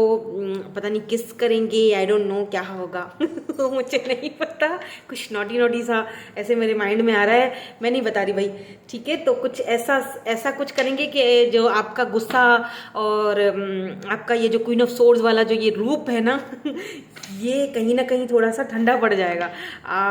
पता नहीं किस करेंगे, आई डोंट नो क्या होगा मुझे नहीं पता, कुछ नॉटी नॉटी सा ऐसे मेरे माइंड में आ रहा है, मैं नहीं बता रही भाई, ठीक है। तो कुछ ऐसा ऐसा कुछ करेंगे कि जो आपका गुस्सा और आपका ये जो क्वीन ऑफ सोर्ड्स वाला जो ये रूप है ना ये कहीं ना कहीं थोड़ा सा ठंडा पड़ जाएगा।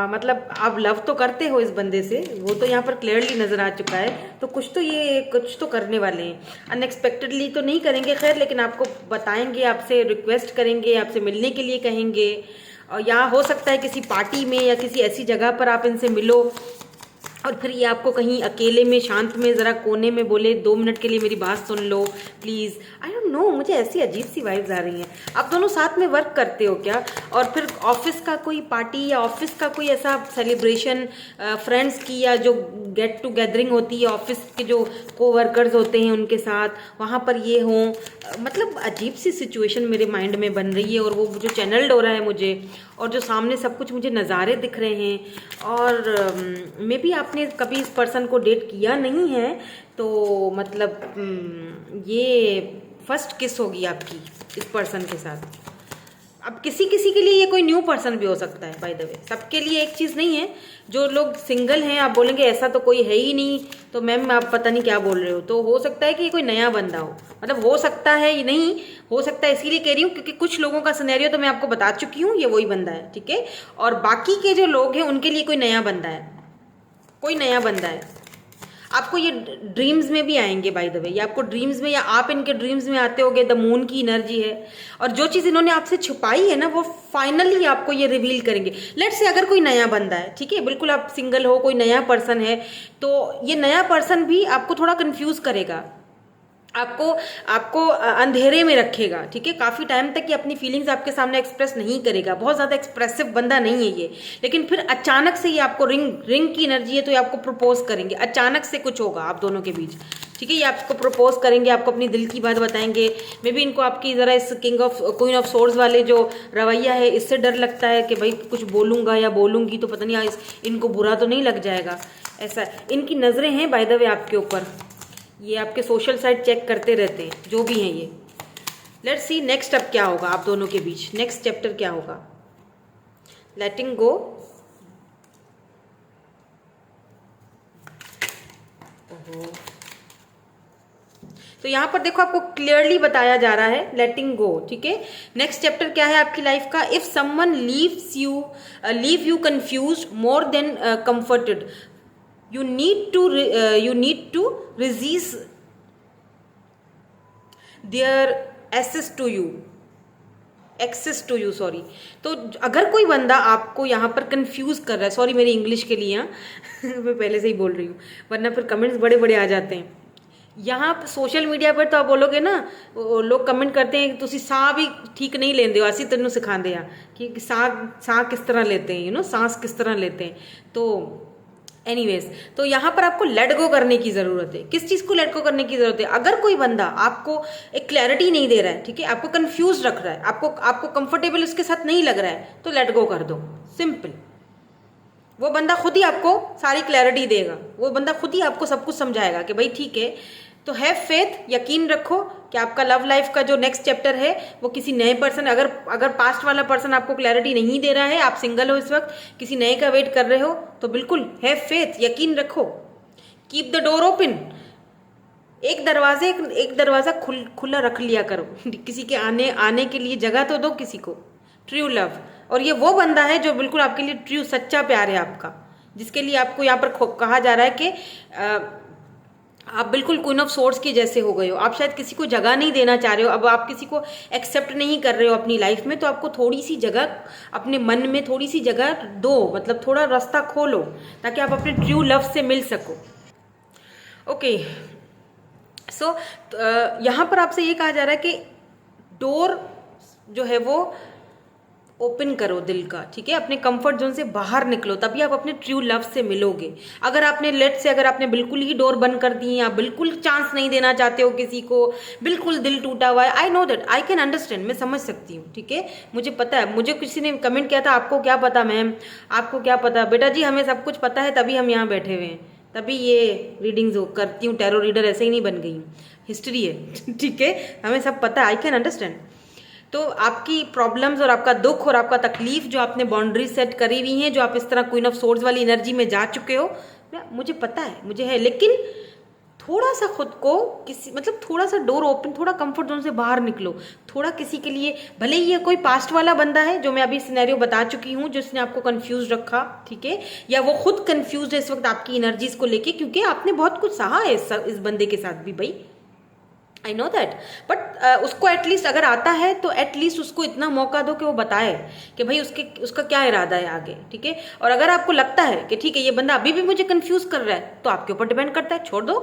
मतलब आप लव तो करते हो इस बंदे से, वो तो यहाँ पर क्लियरली नजर आ चुका है, तो कुछ तो करने वाले हैं। अनएक्सपेक्टेडली तो नहीं करेंगे खैर, लेकिन आपको बताएंगे, आपसे रिक्वेस्ट करेंगे, आपसे मिलने के लिए कहेंगे, और या हो सकता है किसी पार्टी में या किसी ऐसी जगह पर आप इनसे मिलो और फिर ये आपको कहीं अकेले में शांत में ज़रा कोने में बोले 2 मिनट के लिए मेरी बात सुन लो प्लीज़। आई डोंट नो, मुझे ऐसी अजीब सी वाइब्स आ रही हैं। आप दोनों साथ में वर्क करते हो क्या? और फिर ऑफिस का कोई पार्टी या ऑफिस का कोई ऐसा सेलिब्रेशन, फ्रेंड्स की या जो गेट टू गैदरिंग होती है ऑफिस के जो कोवर्कर्स होते हैं उनके साथ, वहाँ पर ये हों, मतलब अजीब सी सिचुएशन मेरे माइंड में बन रही है और वो जो चैनल्ड हो रहा है मुझे, और जो सामने सब कुछ मुझे नज़ारे दिख रहे हैं। और मे बी आपने कभी इस पर्सन को डेट किया नहीं है, तो मतलब ये फर्स्ट किस होगी आपकी इस पर्सन के साथ। अब किसी किसी के लिए ये कोई न्यू पर्सन भी हो सकता है, बाय द वे, सबके लिए एक चीज़ नहीं है। जो लोग सिंगल हैं, आप बोलेंगे ऐसा तो कोई है ही नहीं, तो मैम आप पता नहीं क्या बोल रहे हो, तो हो सकता है कि ये कोई नया बंदा हो, मतलब हो सकता है ही नहीं, हो सकता है इसीलिए कह रही हूँ क्योंकि कुछ लोगों का सिनेरियो तो मैं आपको बता चुकी हूँ, ये वही बंदा है, ठीक है। और बाकी के जो लोग हैं उनके लिए कोई नया बंदा है, कोई नया बंदा है। आपको ये ड्रीम्स में भी आएंगे बाय द वे, ये आपको ड्रीम्स में या आप इनके ड्रीम्स में आते होगे। द मून की एनर्जी है, और जो चीज़ इन्होंने आपसे छुपाई है ना वो फाइनली आपको ये रिवील करेंगे। लेट्स से अगर कोई नया बंदा है, ठीक है, बिल्कुल आप सिंगल हो, कोई नया पर्सन है, तो ये नया पर्सन भी आपको थोड़ा कंफ्यूज करेगा, आपको अंधेरे में रखेगा, ठीक है। काफ़ी टाइम तक ये अपनी फीलिंग्स आपके सामने एक्सप्रेस नहीं करेगा, बहुत ज़्यादा एक्सप्रेसिव बंदा नहीं है ये। लेकिन फिर अचानक से ये आपको रिंग की एनर्जी है, तो ये आपको प्रपोज करेंगे, अचानक से कुछ होगा आप दोनों के बीच, ठीक है। ये आपको प्रपोज करेंगे, आपको अपनी दिल की बात बताएंगे। मे बी इनको आपकी ज़रा इस क्वीन ऑफ सोर्ड्स वाले जो रवैया है इससे डर लगता है कि भाई कुछ बोलूँगा या बोलूँगी तो पता नहीं इनको बुरा तो नहीं लग जाएगा, ऐसा इनकी नज़रें हैं बाय द वे आपके ऊपर। ये आपके सोशल साइट चेक करते रहते हैं जो भी हैं ये। लेट्स सी नेक्स्ट अब क्या होगा आप दोनों के बीच, नेक्स्ट चैप्टर क्या होगा। लेटिंग गो, तो यहाँ पर देखो आपको क्लियरली बताया जा रहा है लेटिंग गो, ठीक है। नेक्स्ट चैप्टर क्या है आपकी लाइफ का। If someone leave you confused more than comforted, you need to resist their access to you sorry. तो अगर कोई बंदा आपको यहाँ पर कंफ्यूज कर रहा है, सॉरी मेरी इंग्लिश के लिए मैं पहले से ही बोल रही हूँ वरना फिर कमेंट्स बड़े बड़े आ जाते हैं। यहाँ सोशल मीडिया पर तो आप बोलोगे ना, लोग कमेंट करते हैं तुसी साह भी ठीक नहीं लेंदे हो, असी तेनों सिखाते हैं कि साह किस तरह लेते हैं, सांस किस तरह लेते हैं। तो एनीवेज, तो यहाँ पर आपको लेट गो करने की ज़रूरत है। किस चीज़ को लेट गो करने की ज़रूरत है? अगर कोई बंदा आपको एक क्लैरिटी नहीं दे रहा है, ठीक है, आपको कंफ्यूज रख रहा है, आपको कंफर्टेबल उसके साथ नहीं लग रहा है, तो लेट गो कर दो, सिंपल। वो बंदा खुद ही आपको सारी क्लैरिटी देगा, वो बंदा खुद ही आपको सब कुछ समझाएगा कि भाई ठीक है। तो हैव फेथ, यकीन रखो कि आपका लव लाइफ का जो नेक्स्ट चैप्टर है वो किसी नए पर्सन, अगर पास्ट वाला पर्सन आपको क्लैरिटी नहीं दे रहा है, आप सिंगल हो इस वक्त, किसी नए का वेट कर रहे हो, तो बिल्कुल हैव फेथ, यकीन रखो। कीप द डोर ओपन, एक दरवाज़ा खुला रख लिया करो किसी के आने के लिए जगह तो दो किसी को। ट्रू लव, और ये वो बंदा है जो बिल्कुल आपके लिए ट्रू सच्चा प्यार है आपका, जिसके लिए आपको यहाँ पर कहा जा रहा है कि आप बिल्कुल क्वीन ऑफ सोर्ड्स के जैसे हो गए हो। आप शायद किसी को जगह नहीं देना चाह रहे हो, अब आप किसी को एक्सेप्ट नहीं कर रहे हो अपनी लाइफ में, तो आपको थोड़ी सी जगह अपने मन में, थोड़ी सी जगह दो, मतलब थोड़ा रास्ता खोलो ताकि आप अपने ट्रू लव से मिल सको। ओके, सो यहाँ पर आपसे ये कहा जा रहा है कि डोर जो है वो ओपन करो दिल का, ठीक है। अपने कंफर्ट जोन से बाहर निकलो, तभी आप अपने ट्रू लव से मिलोगे। अगर आपने बिल्कुल ही डोर बंद कर दी, आप बिल्कुल चांस नहीं देना चाहते हो किसी को, बिल्कुल दिल टूटा हुआ है, I know that, I can understand, मैं समझ सकती हूँ, ठीक है। मुझे पता है, मुझे किसी ने कमेंट किया था आपको क्या पता मैम, आपको क्या पता। बेटा जी हमें सब कुछ पता है, तभी हम यहाँ बैठे हुए हैं, तभी ये रीडिंग्स करती हूँ, टैरो रीडर ऐसे ही नहीं बन गई हूँ, हिस्ट्री है ठीक है, हमें सब पता है, आई कैन अंडरस्टैंड। तो आपकी प्रॉब्लम्स और आपका दुख और आपका तकलीफ जो आपने बाउंड्री सेट करी हुई हैं, जो आप इस तरह क्वीन ऑफ सोर्ड्स वाली एनर्जी में जा चुके हो, मुझे पता है, मुझे है, लेकिन थोड़ा सा खुद को किसी मतलब थोड़ा सा डोर ओपन, थोड़ा कंफर्ट जोन से बाहर निकलो, थोड़ा किसी के लिए, भले ही ये कोई पास्ट वाला बंदा है जो मैं अभी सिनेरियो बता चुकी हूँ जिसने आपको कंफ्यूज रखा, ठीक है, या वो खुद कंफ्यूज है इस वक्त आपकी एनर्जीज को लेके, क्योंकि आपने बहुत कुछ सहा है इस बंदे के साथ भी भाई, आई नो दैट, बट उसको एटलीस्ट अगर आता है तो एटलीस्ट उसको इतना मौका दो कि वो बताए कि भाई उसका क्या इरादा है आगे, ठीक है। और अगर आपको लगता है कि ठीक है ये बंदा अभी भी मुझे कंफ्यूज कर रहा है, तो आपके ऊपर डिपेंड करता है, छोड़ दो।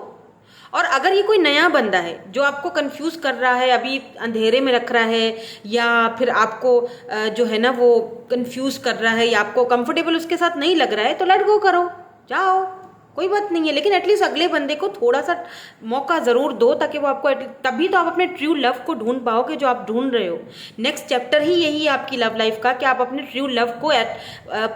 और अगर ये कोई नया बंदा है जो आपको कंफ्यूज कर रहा है, अभी अंधेरे में रख रहा है, या फिर आपको जो है ना वो कंफ्यूज कर रहा है, या आपको कंफर्टेबल उसके साथ नहीं लग रहा है, तो लेट गो करो, जाओ, कोई बात नहीं है। लेकिन एटलीस्ट अगले बंदे को थोड़ा सा मौका जरूर दो, ताकि वो आपको, तभी तो आप अपने ट्रू लव को ढूंढ पाओगे जो आप ढूंढ रहे हो। नेक्स्ट चैप्टर ही यही है आपकी लव लाइफ का, कि आप अपने ट्रू लव को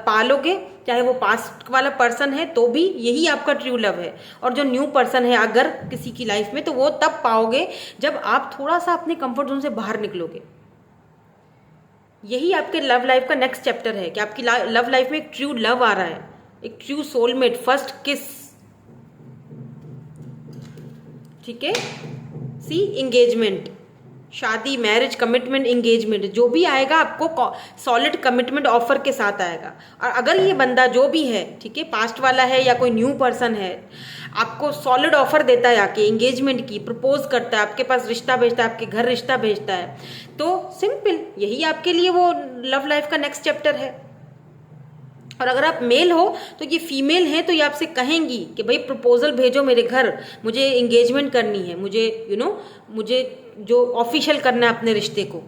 पालोगे, चाहे वो पास्ट वाला पर्सन है तो भी यही आपका ट्रू लव है, और जो न्यू पर्सन है अगर किसी की लाइफ में, तो वो तब पाओगे जब आप थोड़ा सा अपने कंफर्ट जोन से बाहर निकलोगे। यही आपके लव लाइफ का नेक्स्ट चैप्टर है, कि आपकी लव लाइफ में एक ट्रू लव आ रहा है, एक ट्रू सोलमेट, फर्स्ट किस, ठीक है, सी, एंगेजमेंट, शादी, मैरिज, कमिटमेंट, एंगेजमेंट, जो भी आएगा आपको सॉलिड कमिटमेंट ऑफर के साथ आएगा। और अगर ये बंदा जो भी है, ठीक है, पास्ट वाला है या कोई न्यू पर्सन है, आपको सॉलिड ऑफर देता है आके एंगेजमेंट की, प्रपोज करता है, आपके पास रिश्ता भेजता है, आपके घर रिश्ता भेजता है, तो सिंपल यही आपके लिए वो लव लाइफ का नेक्स्ट चैप्टर है। और अगर आप मेल हो तो ये फीमेल है, तो ये आपसे कहेंगी कि भाई प्रपोजल भेजो मेरे घर, मुझे एंगेजमेंट करनी है, मुझे मुझे जो ऑफिशियल करना है अपने रिश्ते को।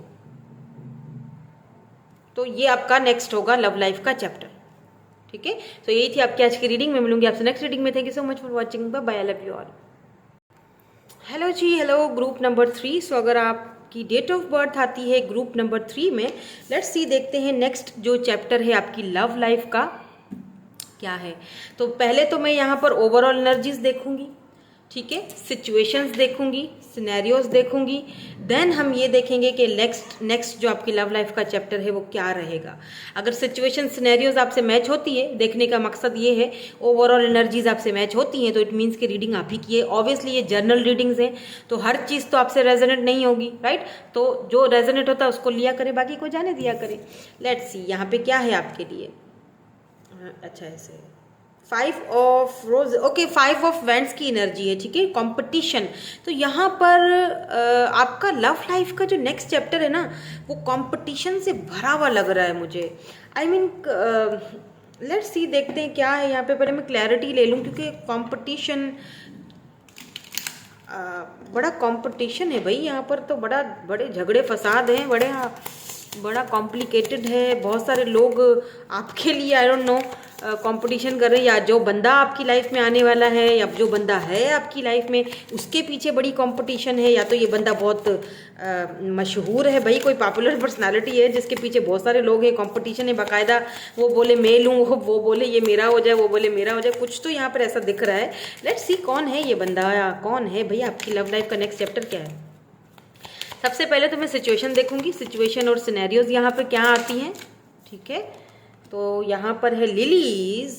तो ये आपका नेक्स्ट होगा लव लाइफ का चैप्टर, ठीक है। तो यही थी आपकी आज की रीडिंग, मैं मिलूंगी आपसे नेक्स्ट रीडिंग में। Thank you so much for watching, bye bye, I love you all. Hello ji, hello group number 3। So अगर आपकी डेट ऑफ बर्थ आती है ग्रुप नंबर 3 में, लेट्स सी, देखते हैं नेक्स्ट जो चैप्टर है आपकी लव लाइफ का क्या है। तो पहले तो मैं यहाँ पर ओवरऑल एनर्जीज देखूंगी, ठीक है, सिचुएशंस देखूंगी, सिनेरियोज देखूंगी, देन हम ये देखेंगे कि नेक्स्ट जो आपकी लव लाइफ का चैप्टर है वो क्या रहेगा। अगर सिचुएशन सिनेरियोज आपसे मैच होती है, देखने का मकसद ये है, ओवरऑल एनर्जीज आपसे मैच होती हैं, तो इट मीन्स कि रीडिंग आप ही की है। ऑब्वियसली ये जर्नल रीडिंग्स हैं, तो हर चीज़ तो आपसे रेजोनेट नहीं होगी, राइट। तो जो रेजोनेट होता है उसको लिया करे, बाकी को जाने दिया करे। लेट्स सी यहाँ पे क्या है आपके लिए। अच्छा, ऐसे 5 of rose, okay, 5 of wands की एनर्जी है, ठीक है, कंपटीशन। तो यहाँ पर आपका लव लाइफ का जो नेक्स्ट चैप्टर है ना, वो कंपटीशन से भरा हुआ लग रहा है मुझे। आई मीन लेट्स सी, देखते हैं क्या है यहाँ पे। पहले मैं क्लैरिटी ले लूँ, क्योंकि कंपटीशन, बड़ा कंपटीशन है भाई यहाँ पर, तो बड़े झगड़े फसाद हैं, बड़ा कॉम्प्लिकेटेड है। बहुत सारे लोग आपके लिए, आई डोंट नो, कंपटीशन कर रहे हैं, या जो बंदा आपकी लाइफ में आने वाला है, या जो बंदा है आपकी लाइफ में उसके पीछे बड़ी कंपटीशन है, या तो ये बंदा बहुत मशहूर है भाई, कोई पॉपुलर पर्सनालिटी है जिसके पीछे बहुत सारे लोग हैं, कंपटीशन है बाकायदा। वो बोले मैं लूँ, वो बोले ये मेरा हो जाए, वो बोले मेरा हो जाए, कुछ तो यहाँ पर ऐसा दिख रहा है। लेट्स सी कौन है ये बंदा, या कौन है भाई आपकी लव लाइफ का नेक्स्ट चैप्टर क्या है। सबसे पहले तो मैं सिचुएशन देखूंगी, सिचुएशन और सिनेरियोज यहाँ पर क्या आती हैं, ठीक है। तो यहाँ पर है लिलीज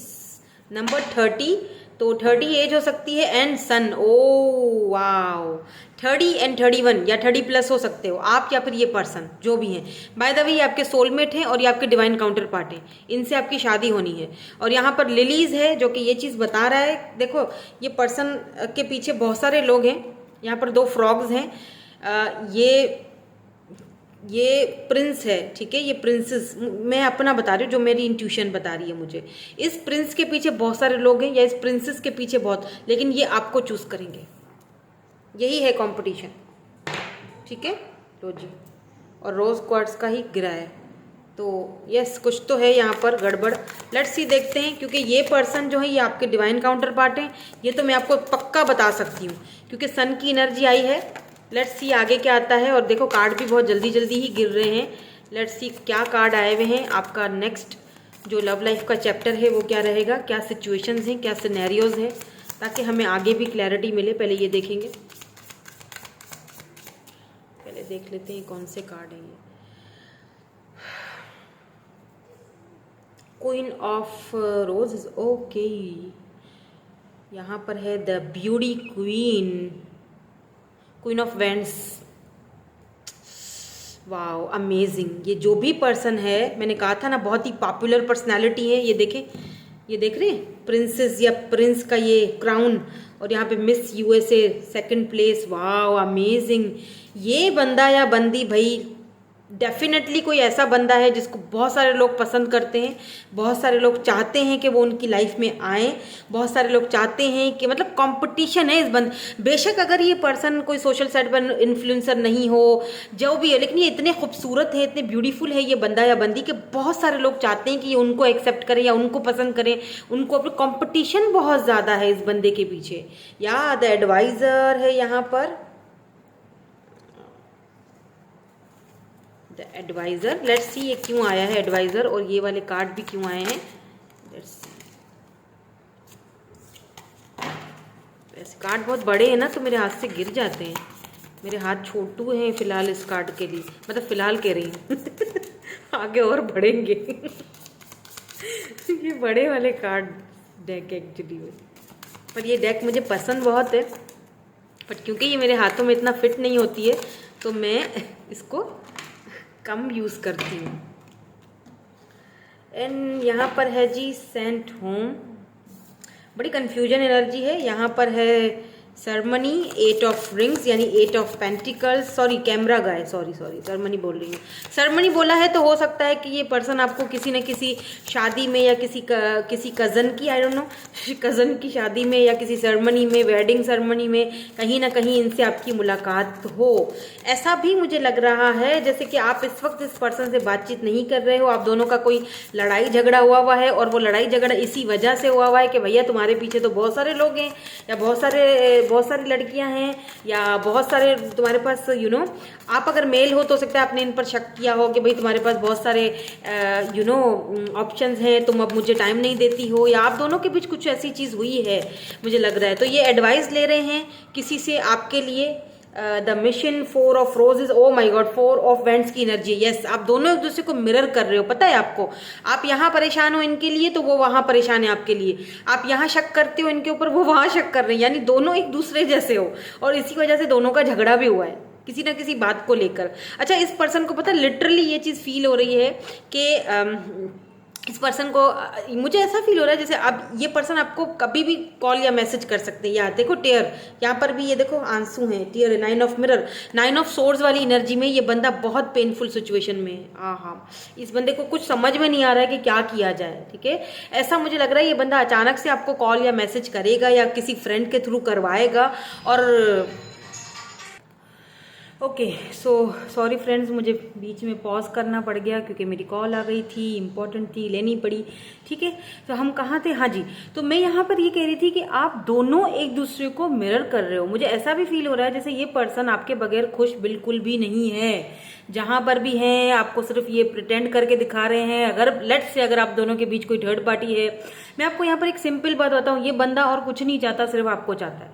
नंबर 30, तो 30 एज हो सकती है, and sun, oh wow, 30 and 31 या 30 प्लस हो सकते हो आप, या फिर ये पर्सन जो भी हैं। बाय द वे ये आपके सोलमेट हैं और ये आपके डिवाइन काउंटर पार्ट हैं, इनसे आपकी शादी होनी है। और यहाँ पर लिलीज है जो कि ये चीज़ बता रहा है, देखो ये पर्सन के पीछे बहुत सारे लोग हैं। यहाँ पर 2 फ्रॉग्स हैं, ये प्रिंस है, ठीक है, ये प्रिंसेस, मैं अपना बता रही हूँ जो मेरी इंट्यूशन बता रही है मुझे। इस प्रिंस के पीछे बहुत सारे लोग हैं, या इस प्रिंसेस के पीछे बहुत, लेकिन ये आपको चूज करेंगे, यही है कंपटीशन, ठीक है। लो जी, और रोज क्वार्ट्स का ही गिरा है, तो यस कुछ तो है यहाँ पर गड़बड़। लेट्स सी, देखते हैं, क्योंकि ये पर्सन जो है ये आपके डिवाइन काउंटर पार्ट हैं, ये तो मैं आपको पक्का बता सकती हूँ क्योंकि सन की एनर्जी आई है। लेट्स सी आगे क्या आता है, और देखो कार्ड भी बहुत जल्दी जल्दी ही गिर रहे हैं। लेट्स सी क्या कार्ड आए हुए हैं। आपका नेक्स्ट जो लव लाइफ का चैप्टर है वो क्या रहेगा, क्या सिचुएशंस हैं, क्या सिनेरियोज हैं, ताकि हमें आगे भी क्लैरिटी मिले। पहले ये देखेंगे, पहले देख लेते हैं कौन से कार्ड हैं ये। क्वीन ऑफ रोज, ओके, यहाँ पर है the beauty queen, queen of vends. Wow, amazing. ये जो भी पर्सन है, मैंने कहा था ना बहुत ही पॉपुलर पर्सनालिटी है। ये देखें, ये देख रहे हैं, प्रिंसेस या प्रिंस का ये क्राउन, और यहाँ पे miss USA second place. Wow, amazing. ये बंदा या बंदी भाई डेफिनेटली कोई ऐसा बंदा है जिसको बहुत सारे लोग पसंद करते हैं, बहुत सारे लोग चाहते हैं कि वो उनकी लाइफ में आए, बहुत सारे लोग चाहते हैं कि मतलब कंपटीशन है इस बेशक अगर ये पर्सन कोई सोशल साइट पर इन्फ्लुएंसर नहीं हो, जो भी है, लेकिन ये इतने खूबसूरत है, इतने ब्यूटीफुल है ये बंदा या बंदी कि बहुत सारे लोग चाहते हैं कि ये उनको एक्सेप्ट करें या उनको पसंद करें, उनको अपने कंपटीशन बहुत ज़्यादा है इस बंदे के पीछे। या द एडवाइज़र है यहाँ पर, द एडवाइज़र। लेट्स सी ये क्यों आया है एडवाइज़र, और ये वाले कार्ड भी क्यों आए हैं। लेट्स सी, वैसे कार्ड बहुत बड़े हैं ना तो मेरे हाथ से गिर जाते हैं, मेरे हाथ छोटू हैं फिलहाल इस कार्ड के लिए, मतलब फिलहाल कह रही हूँ आगे और बढ़ेंगे ये बड़े वाले कार्ड डेक एक्चुअली में, पर ये डेक मुझे पसंद बहुत है, बट क्योंकि ये मेरे हाथों में इतना फिट नहीं होती है तो मैं इसको कम यूज़ करती हूँ। एंड यहाँ पर है जी सेंट होम, बड़ी कन्फ्यूजन एनर्जी है। यहाँ पर है सरमनी, 8 ऑफ रिंग्स यानी 8 of pentacles, sorry camera guy, sorry ceremony बोल रही हूँ। सरमनी बोला है तो हो सकता है कि ये पर्सन आपको किसी न किसी शादी में या किसी कज़न की, आई डोंट नो, कज़न की शादी में या किसी सरमनी में, वेडिंग सरमनी में कहीं ना कहीं इनसे आपकी मुलाकात हो, ऐसा भी मुझे लग रहा है। जैसे कि आप इस वक्त इस पर्सन से बातचीत नहीं कर रहे हो, आप दोनों का कोई लड़ाई झगड़ा हुआ है, और वो लड़ाई झगड़ा इसी वजह से हुआ है कि भैया तुम्हारे पीछे तो बहुत सारे लोग हैं, या बहुत सारी लड़कियां हैं, या बहुत सारे तुम्हारे पास आप अगर मेल हो तो हो सकता है आपने इन पर शक किया हो कि भाई तुम्हारे पास बहुत सारे ऑप्शंस हैं, तुम अब मुझे टाइम नहीं देती हो, या आप दोनों के बीच कुछ ऐसी चीज़ हुई है मुझे लग रहा है। तो ये एडवाइस ले रहे हैं किसी से आपके लिए। The mission, 4 of roses, oh my god, 4 of wands की एनर्जी। यस, आप दोनों एक दूसरे को मिरर कर रहे हो, पता है आपको। आप यहाँ परेशान हो इनके लिए तो वो वहाँ परेशान है आपके लिए, आप यहाँ शक करते हो इनके ऊपर, वो वहाँ शक कर रहे हैं, यानी दोनों एक दूसरे जैसे हो, और इसी वजह से दोनों का झगड़ा भी हुआ है किसी ना किसी बात को लेकर। अच्छा, इस पर्सन को पता लिटरली ये चीज़ फील हो रही है कि इस पर्सन को, मुझे ऐसा फील हो रहा है जैसे अब ये पर्सन आपको कभी भी कॉल या मैसेज कर सकते हैं। यार देखो टेयर, यहाँ पर भी ये देखो आंसू हैं, टेयर है, 9 ऑफ मिरर, 9 ऑफ सोर्ड्स वाली एनर्जी में ये बंदा बहुत पेनफुल सिचुएशन में है। हाँ, इस बंदे को कुछ समझ में नहीं आ रहा है कि क्या किया जाए, ठीक है। ऐसा मुझे लग रहा है ये बंदा अचानक से आपको कॉल या मैसेज करेगा या किसी फ्रेंड के थ्रू करवाएगा। और ओके, सो सॉरी फ्रेंड्स, मुझे बीच में पॉज करना पड़ गया क्योंकि मेरी कॉल आ गई थी, इम्पॉर्टेंट थी, लेनी पड़ी, ठीक है। तो हम कहाँ थे, हाँ जी, तो मैं यहाँ पर ये कह रही थी कि आप दोनों एक दूसरे को मिरर कर रहे हो। मुझे ऐसा भी फील हो रहा है जैसे ये पर्सन आपके बगैर खुश बिल्कुल भी नहीं है, जहाँ पर भी हैं आपको सिर्फ ये प्रिटेंड करके दिखा रहे हैं। अगर लेट्स से अगर आप दोनों के बीच कोई थर्ड पार्टी है, मैं आपको यहाँ पर एक सिंपल बात बताऊँ, ये बंदा और कुछ नहीं चाहता, सिर्फ आपको चाहता है,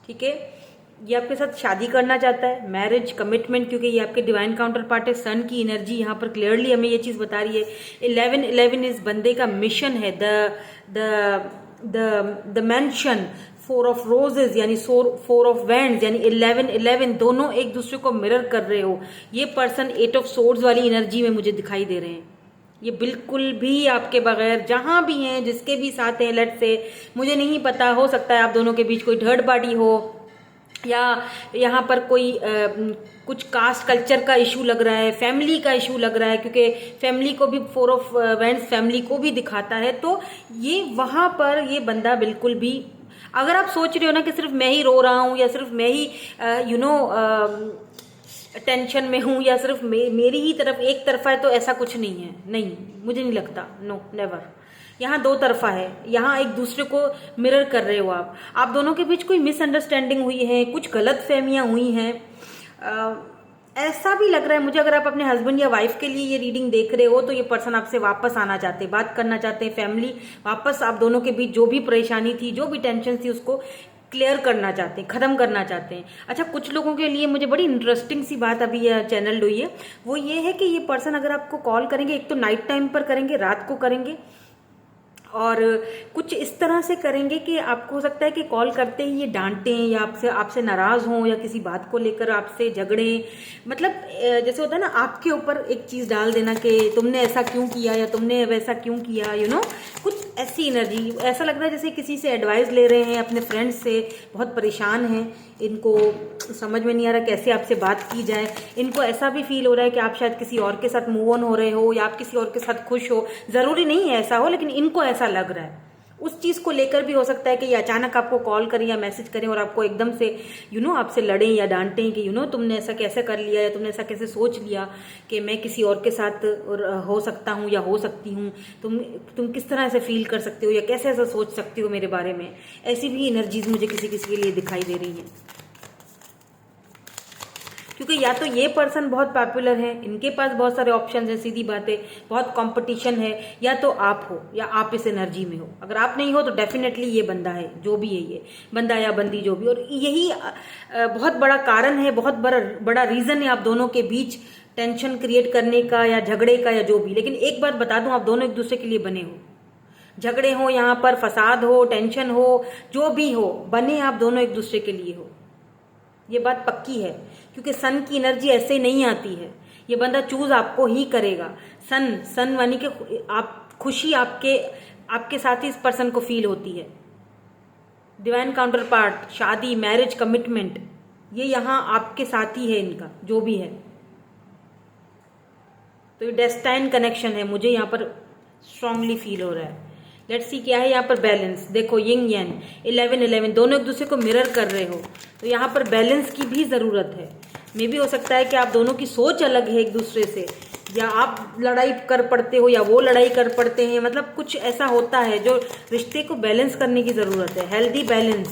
ठीक है। ये आपके साथ शादी करना चाहता है, मैरिज, कमिटमेंट, क्योंकि ये आपके डिवाइन काउंटर पार्ट है। सन की एनर्जी यहाँ पर क्लियरली हमें ये चीज़ बता रही है। 11 इस बंदे का मिशन है, द मैंशन, 4 ऑफ रोजेज यानी 4 ऑफ वैंड्स यानी 11 दोनों एक दूसरे को मिरर कर रहे हो। ये पर्सन 8 ऑफ सोर्ड्स वाली एनर्जी में मुझे दिखाई दे रहे हैं। ये बिल्कुल भी आपके बगैर जहाँ भी हैं, जिसके भी साथ हैं, लेट्स से मुझे नहीं पता, हो सकता है आप दोनों के बीच कोई थर्ड पार्टी हो, या यहाँ पर कोई कुछ कास्ट कल्चर का इशू लग रहा है, फैमिली का इशू लग रहा है, क्योंकि फैमिली को भी 4 ऑफ वैंड्स फैमिली को भी दिखाता है। तो ये वहाँ पर ये बंदा बिल्कुल भी, अगर आप सोच रहे हो ना कि सिर्फ मैं ही रो रहा हूँ या सिर्फ मैं ही टेंशन में हूँ या सिर्फ मेरी ही तरफ एक तरफा है, तो ऐसा कुछ नहीं है, नहीं, मुझे नहीं लगता, नो नेवर। यहाँ 2 तरफा है, यहाँ एक दूसरे को मिरर कर रहे हो आप दोनों के बीच कोई मिसअंडरस्टैंडिंग हुई है, कुछ गलत फहमियाँ हुई हैं, ऐसा भी लग रहा है मुझे, अगर आप अपने हस्बैंड या वाइफ के लिए ये रीडिंग देख रहे हो तो ये पर्सन आपसे वापस आना चाहते हैं, बात करना चाहते हैं, फैमिली वापस आप दोनों के बीच जो भी परेशानी थी, जो भी टेंशन थी, उसको क्लियर करना चाहते हैं, खत्म करना चाहते हैं। अच्छा, कुछ लोगों के लिए मुझे बड़ी इंटरेस्टिंग सी बात अभी चैनल हुई है, वो ये है कि ये पर्सन अगर आपको कॉल करेंगे, एक तो नाइट टाइम पर करेंगे, रात को करेंगे, और कुछ इस तरह से करेंगे कि आपको हो सकता है कि कॉल करते ही ये डांटें या आपसे आपसे नाराज हों या किसी बात को लेकर आपसे झगड़े, मतलब जैसे होता है ना, आपके ऊपर एक चीज डाल देना कि तुमने ऐसा क्यों किया या तुमने वैसा क्यों किया, कुछ ऐसी एनर्जी। ऐसा लग रहा है जैसे किसी से एडवाइस ले रहे हैं, अपने फ्रेंड्स से, बहुत परेशान हैं, इनको समझ में नहीं आ रहा कैसे आपसे बात की जाए। इनको ऐसा भी फील हो रहा है कि आप शायद किसी और के साथ मूव ऑन हो रहे हो या आप किसी और के साथ खुश हो, जरूरी नहीं है ऐसा हो, लेकिन इनको ऐसा लग रहा है। उस चीज को लेकर भी हो सकता है कि ये अचानक आपको कॉल करें या मैसेज करें और आपको एकदम से आपसे लड़ें या डांटें कि तुमने ऐसा कैसे कर लिया या तुमने ऐसा कैसे सोच लिया कि मैं किसी और के साथ हो सकता हूँ या हो सकती हूँ, तुम किस तरह से फील कर सकते हो या कैसे ऐसा सोच सकते हो मेरे बारे में। ऐसी भी एनर्जीज मुझे किसी किसी के लिए दिखाई दे रही है, क्योंकि या तो ये पर्सन बहुत पॉपुलर है, इनके पास बहुत सारे ऑप्शन है, सीधी बात है, बहुत कंपटीशन है, या तो आप हो या आप इस एनर्जी में हो। अगर आप नहीं हो तो डेफिनेटली ये बंदा है, जो भी है ये बंदा या बंदी जो भी, और यही बहुत बड़ा कारण है, बहुत बड़ा रीजन है आप दोनों के बीच टेंशन क्रिएट करने का या झगड़े का या जो भी। लेकिन एक बात बता दूं, आप दोनों एक दूसरे के लिए बने हो, झगड़े हो, यहाँ पर फसाद हो, टेंशन हो, जो भी हो, बने आप दोनों एक दूसरे के लिए हो, ये बात पक्की है। क्योंकि सन की एनर्जी ऐसे ही नहीं आती है, ये बंदा चूज आपको ही करेगा। सन मानी के आप खुशी आपके साथ ही इस पर्सन को फील होती है। डिवाइन काउंटर पार्ट, शादी, मैरिज, कमिटमेंट, ये यहां आपके साथ ही है, इनका जो भी है। तो ये डेस्टाइन कनेक्शन है, मुझे यहाँ पर स्ट्रांगली फील हो रहा है। लेट्स सी क्या है यहाँ पर। बैलेंस देखो, यिंग यांग, 11-11 दोनों एक दूसरे को मिरर कर रहे हो, तो यहाँ पर बैलेंस की भी जरूरत है। मे भी हो सकता है कि आप दोनों की सोच अलग है एक दूसरे से, या आप लड़ाई कर पड़ते हो या वो लड़ाई कर पड़ते हैं, मतलब कुछ ऐसा होता है जो रिश्ते को बैलेंस करने की जरूरत है, हेल्दी बैलेंस।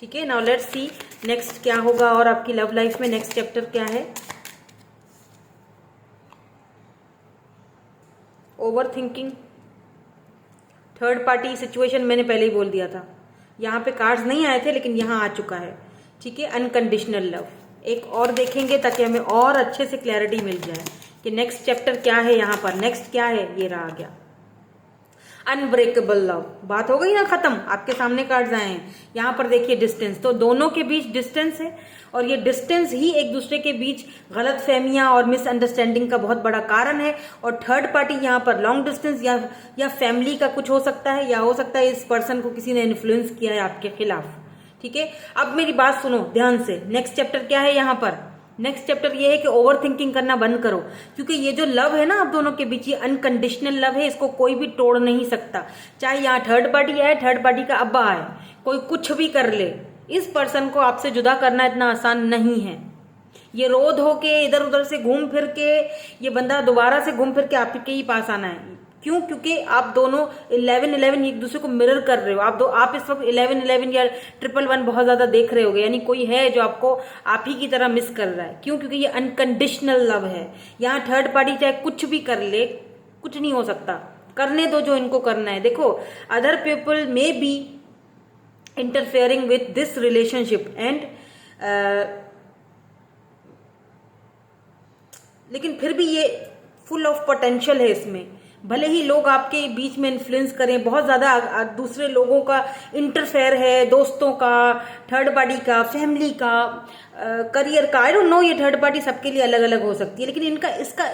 ठीक है, नाउ लेट्स सी नेक्स्ट क्या होगा और आपकी लव लाइफ में नेक्स्ट चैप्टर क्या है। Over thinking, third party situation, मैंने पहले ही बोल दिया था, यहाँ पे कार्ड्स नहीं आए थे लेकिन यहाँ आ चुका है। ठीक है, अनकंडीशनल लव एक और देखेंगे ताकि हमें और अच्छे से क्लैरिटी मिल जाए कि नेक्स्ट चैप्टर क्या है। यहाँ पर नेक्स्ट क्या है, ये रहा गया अनब्रेकेबल लव। बात हो गई ना खत्म, आपके सामने कार्ड्स आए हैं। यहाँ पर देखिए डिस्टेंस, तो दोनों के बीच डिस्टेंस है, और ये डिस्टेंस ही एक दूसरे के बीच गलत फहमियां और मिसअंडरस्टैंडिंग का बहुत बड़ा कारण है। और थर्ड पार्टी यहाँ पर लॉन्ग डिस्टेंस या फैमिली का कुछ हो सकता है, या हो सकता है इस पर्सन को किसी ने इन्फ्लुएंस किया है आपके खिलाफ। ठीक है, अब मेरी बात सुनो ध्यान से। नेक्स्ट चैप्टर क्या है यहाँ पर, नेक्स्ट चैप्टर ये है कि ओवर थिंकिंग करना बंद करो, क्योंकि ये जो लव है ना आप दोनों के बीच, ये अनकंडीशनल लव है, इसको कोई भी तोड़ नहीं सकता। चाहे यहाँ थर्ड पार्टी आए, थर्ड पार्टी का अब्बा आए, कोई कुछ भी कर ले, इस पर्सन को आपसे जुदा करना इतना आसान नहीं है। ये रोध होके इधर उधर से घूम फिर के ये बंदा दोबारा से घूम फिर के आपके ही पास आना है। क्यों? क्योंकि आप दोनों 11-11 एक दूसरे को मिरर कर रहे हो। आप इस वक्त 11-11 या 111 बहुत ज्यादा देख रहे होगे, यानी कोई है जो आपको आप ही की तरह मिस कर रहा है। क्यों? क्योंकि ये अनकंडीशनल लव है। यहाँ थर्ड पार्टी चाहे कुछ भी कर ले, कुछ नहीं हो सकता, करने दो जो इनको करना है। देखो, other people may be interfering with this relationship and लेकिन फिर भी ये फुल ऑफ पोटेंशियल है इसमें। भले ही लोग आपके बीच में इन्फ्लुएंस करें, बहुत ज्यादा दूसरे लोगों का इंटरफेयर है, दोस्तों का, थर्ड पार्टी का, फैमिली का, करियर का, आई डोंट नो, ये थर्ड पार्टी सबके लिए अलग अलग हो सकती है, लेकिन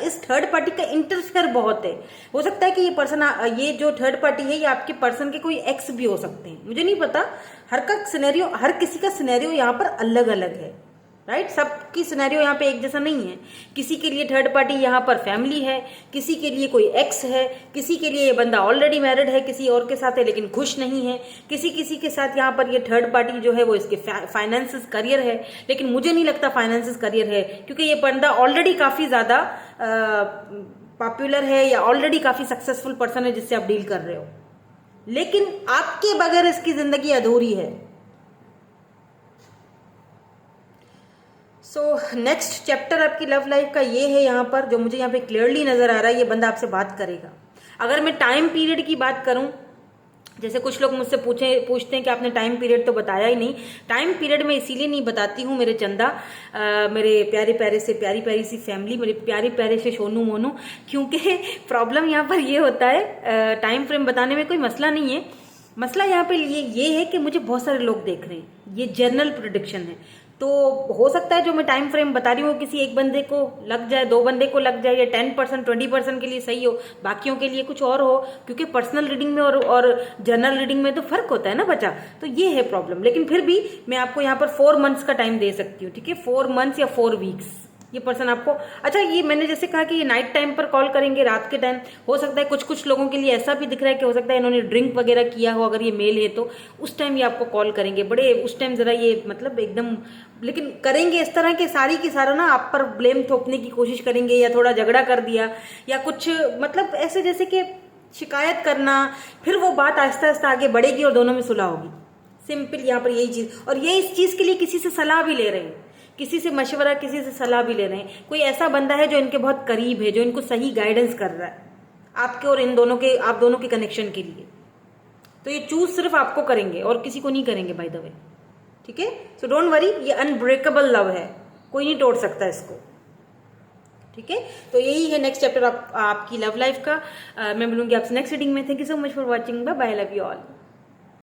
इस थर्ड पार्टी का इंटरफेयर बहुत है। हो सकता है कि ये पर्सन, ये जो थर्ड पार्टी है, ये आपके पर्सन के कोई एक्स भी हो सकते हैं, मुझे नहीं पता। हर किसी का सिनेरियो यहाँ पर अलग अलग है, राइट? सबकी सिनेरियो यहाँ पे एक जैसा नहीं है। किसी के लिए थर्ड पार्टी यहाँ पर फैमिली है, किसी के लिए कोई एक्स है, किसी के लिए ये बंदा ऑलरेडी मैरिड है, किसी और के साथ है लेकिन खुश नहीं है, किसी के साथ यहाँ पर ये थर्ड पार्टी जो है वो इसके फाइनेंसेस करियर है, लेकिन मुझे नहीं लगता फाइनेंसेस करियर है, क्योंकि ये बंदा ऑलरेडी काफी ज्यादा पॉपुलर है या ऑलरेडी काफी सक्सेसफुल पर्सन है जिससे आप डील कर रहे हो, लेकिन आपके बगैर इसकी जिंदगी अधूरी है। सो नेक्स्ट चैप्टर आपकी लव लाइफ का ये है, यहाँ पर जो मुझे यहाँ पे क्लियरली नजर आ रहा है, ये बंदा आपसे बात करेगा। अगर मैं टाइम पीरियड की बात करूं, जैसे कुछ लोग मुझसे पूछते हैं कि आपने टाइम पीरियड तो बताया ही नहीं। टाइम पीरियड मैं इसीलिए नहीं बताती हूँ मेरे चंदा, मेरे प्यारे प्यारे से प्यारी प्यारी सी फैमिली, मेरे प्यारे प्यारे से सोनू मोनू, क्योंकि प्रॉब्लम यहाँ पर ये होता है, टाइम फ्रेम बताने में कोई मसला नहीं है। मसला यहाँ पे ये है कि मुझे बहुत सारे लोग देख रहे हैं, ये जनरल प्रेडिक्शन है। तो हो सकता है जो मैं टाइम फ्रेम बता रही हूँ किसी एक बंदे को लग जाए, दो बंदे को लग जाए, या 10% 20% के लिए सही हो, बाकियों के लिए कुछ और हो, क्योंकि पर्सनल रीडिंग में और जनरल रीडिंग में तो फर्क होता है ना बच्चा। तो ये है प्रॉब्लम। लेकिन फिर भी मैं आपको यहाँ पर 4 मंथ्स का टाइम दे सकती हूँ, ठीक है, 4 मंथ्स या 4 वीक्स। ये पर्सन आपको, अच्छा ये मैंने जैसे कहा कि ये नाइट टाइम पर कॉल करेंगे, रात के टाइम हो सकता है। कुछ कुछ लोगों के लिए ऐसा भी दिख रहा है कि हो सकता है इन्होंने ड्रिंक वगैरह किया हो, अगर ये मेल है तो उस टाइम ये आपको कॉल करेंगे, बड़े उस टाइम जरा ये मतलब एकदम, लेकिन करेंगे इस तरह के सारी की सारा ना आप पर ब्लेम थोपने की कोशिश करेंगे, या थोड़ा झगड़ा कर दिया, या कुछ मतलब ऐसे जैसे कि शिकायत करना, फिर वो बात आहिस्ता आहिस्ता आगे बढ़ेगी और दोनों में सुलह होगी। सिंपल यहाँ पर यही चीज, और ये इस चीज के लिए किसी से सलाह भी ले रहे हैं, किसी से मशवरा, किसी से सलाह भी ले रहे हैं। कोई ऐसा बंदा है जो इनके बहुत करीब है, जो इनको सही गाइडेंस कर रहा है आपके और इन दोनों के, आप दोनों के कनेक्शन के लिए। तो ये चूज सिर्फ आपको करेंगे और किसी को नहीं करेंगे बाय द वे, ठीक है। सो डोंट वरी, ये अनब्रेकेबल लव है, कोई नहीं तोड़ सकता इसको, ठीक है। तो यही है नेक्स्ट चैप्टर आपकी लव लाइफ का। मैं मिलूंगी आपसे नेक्स्ट रीडिंग में। Thank you so much for watching, bye bye, love you all.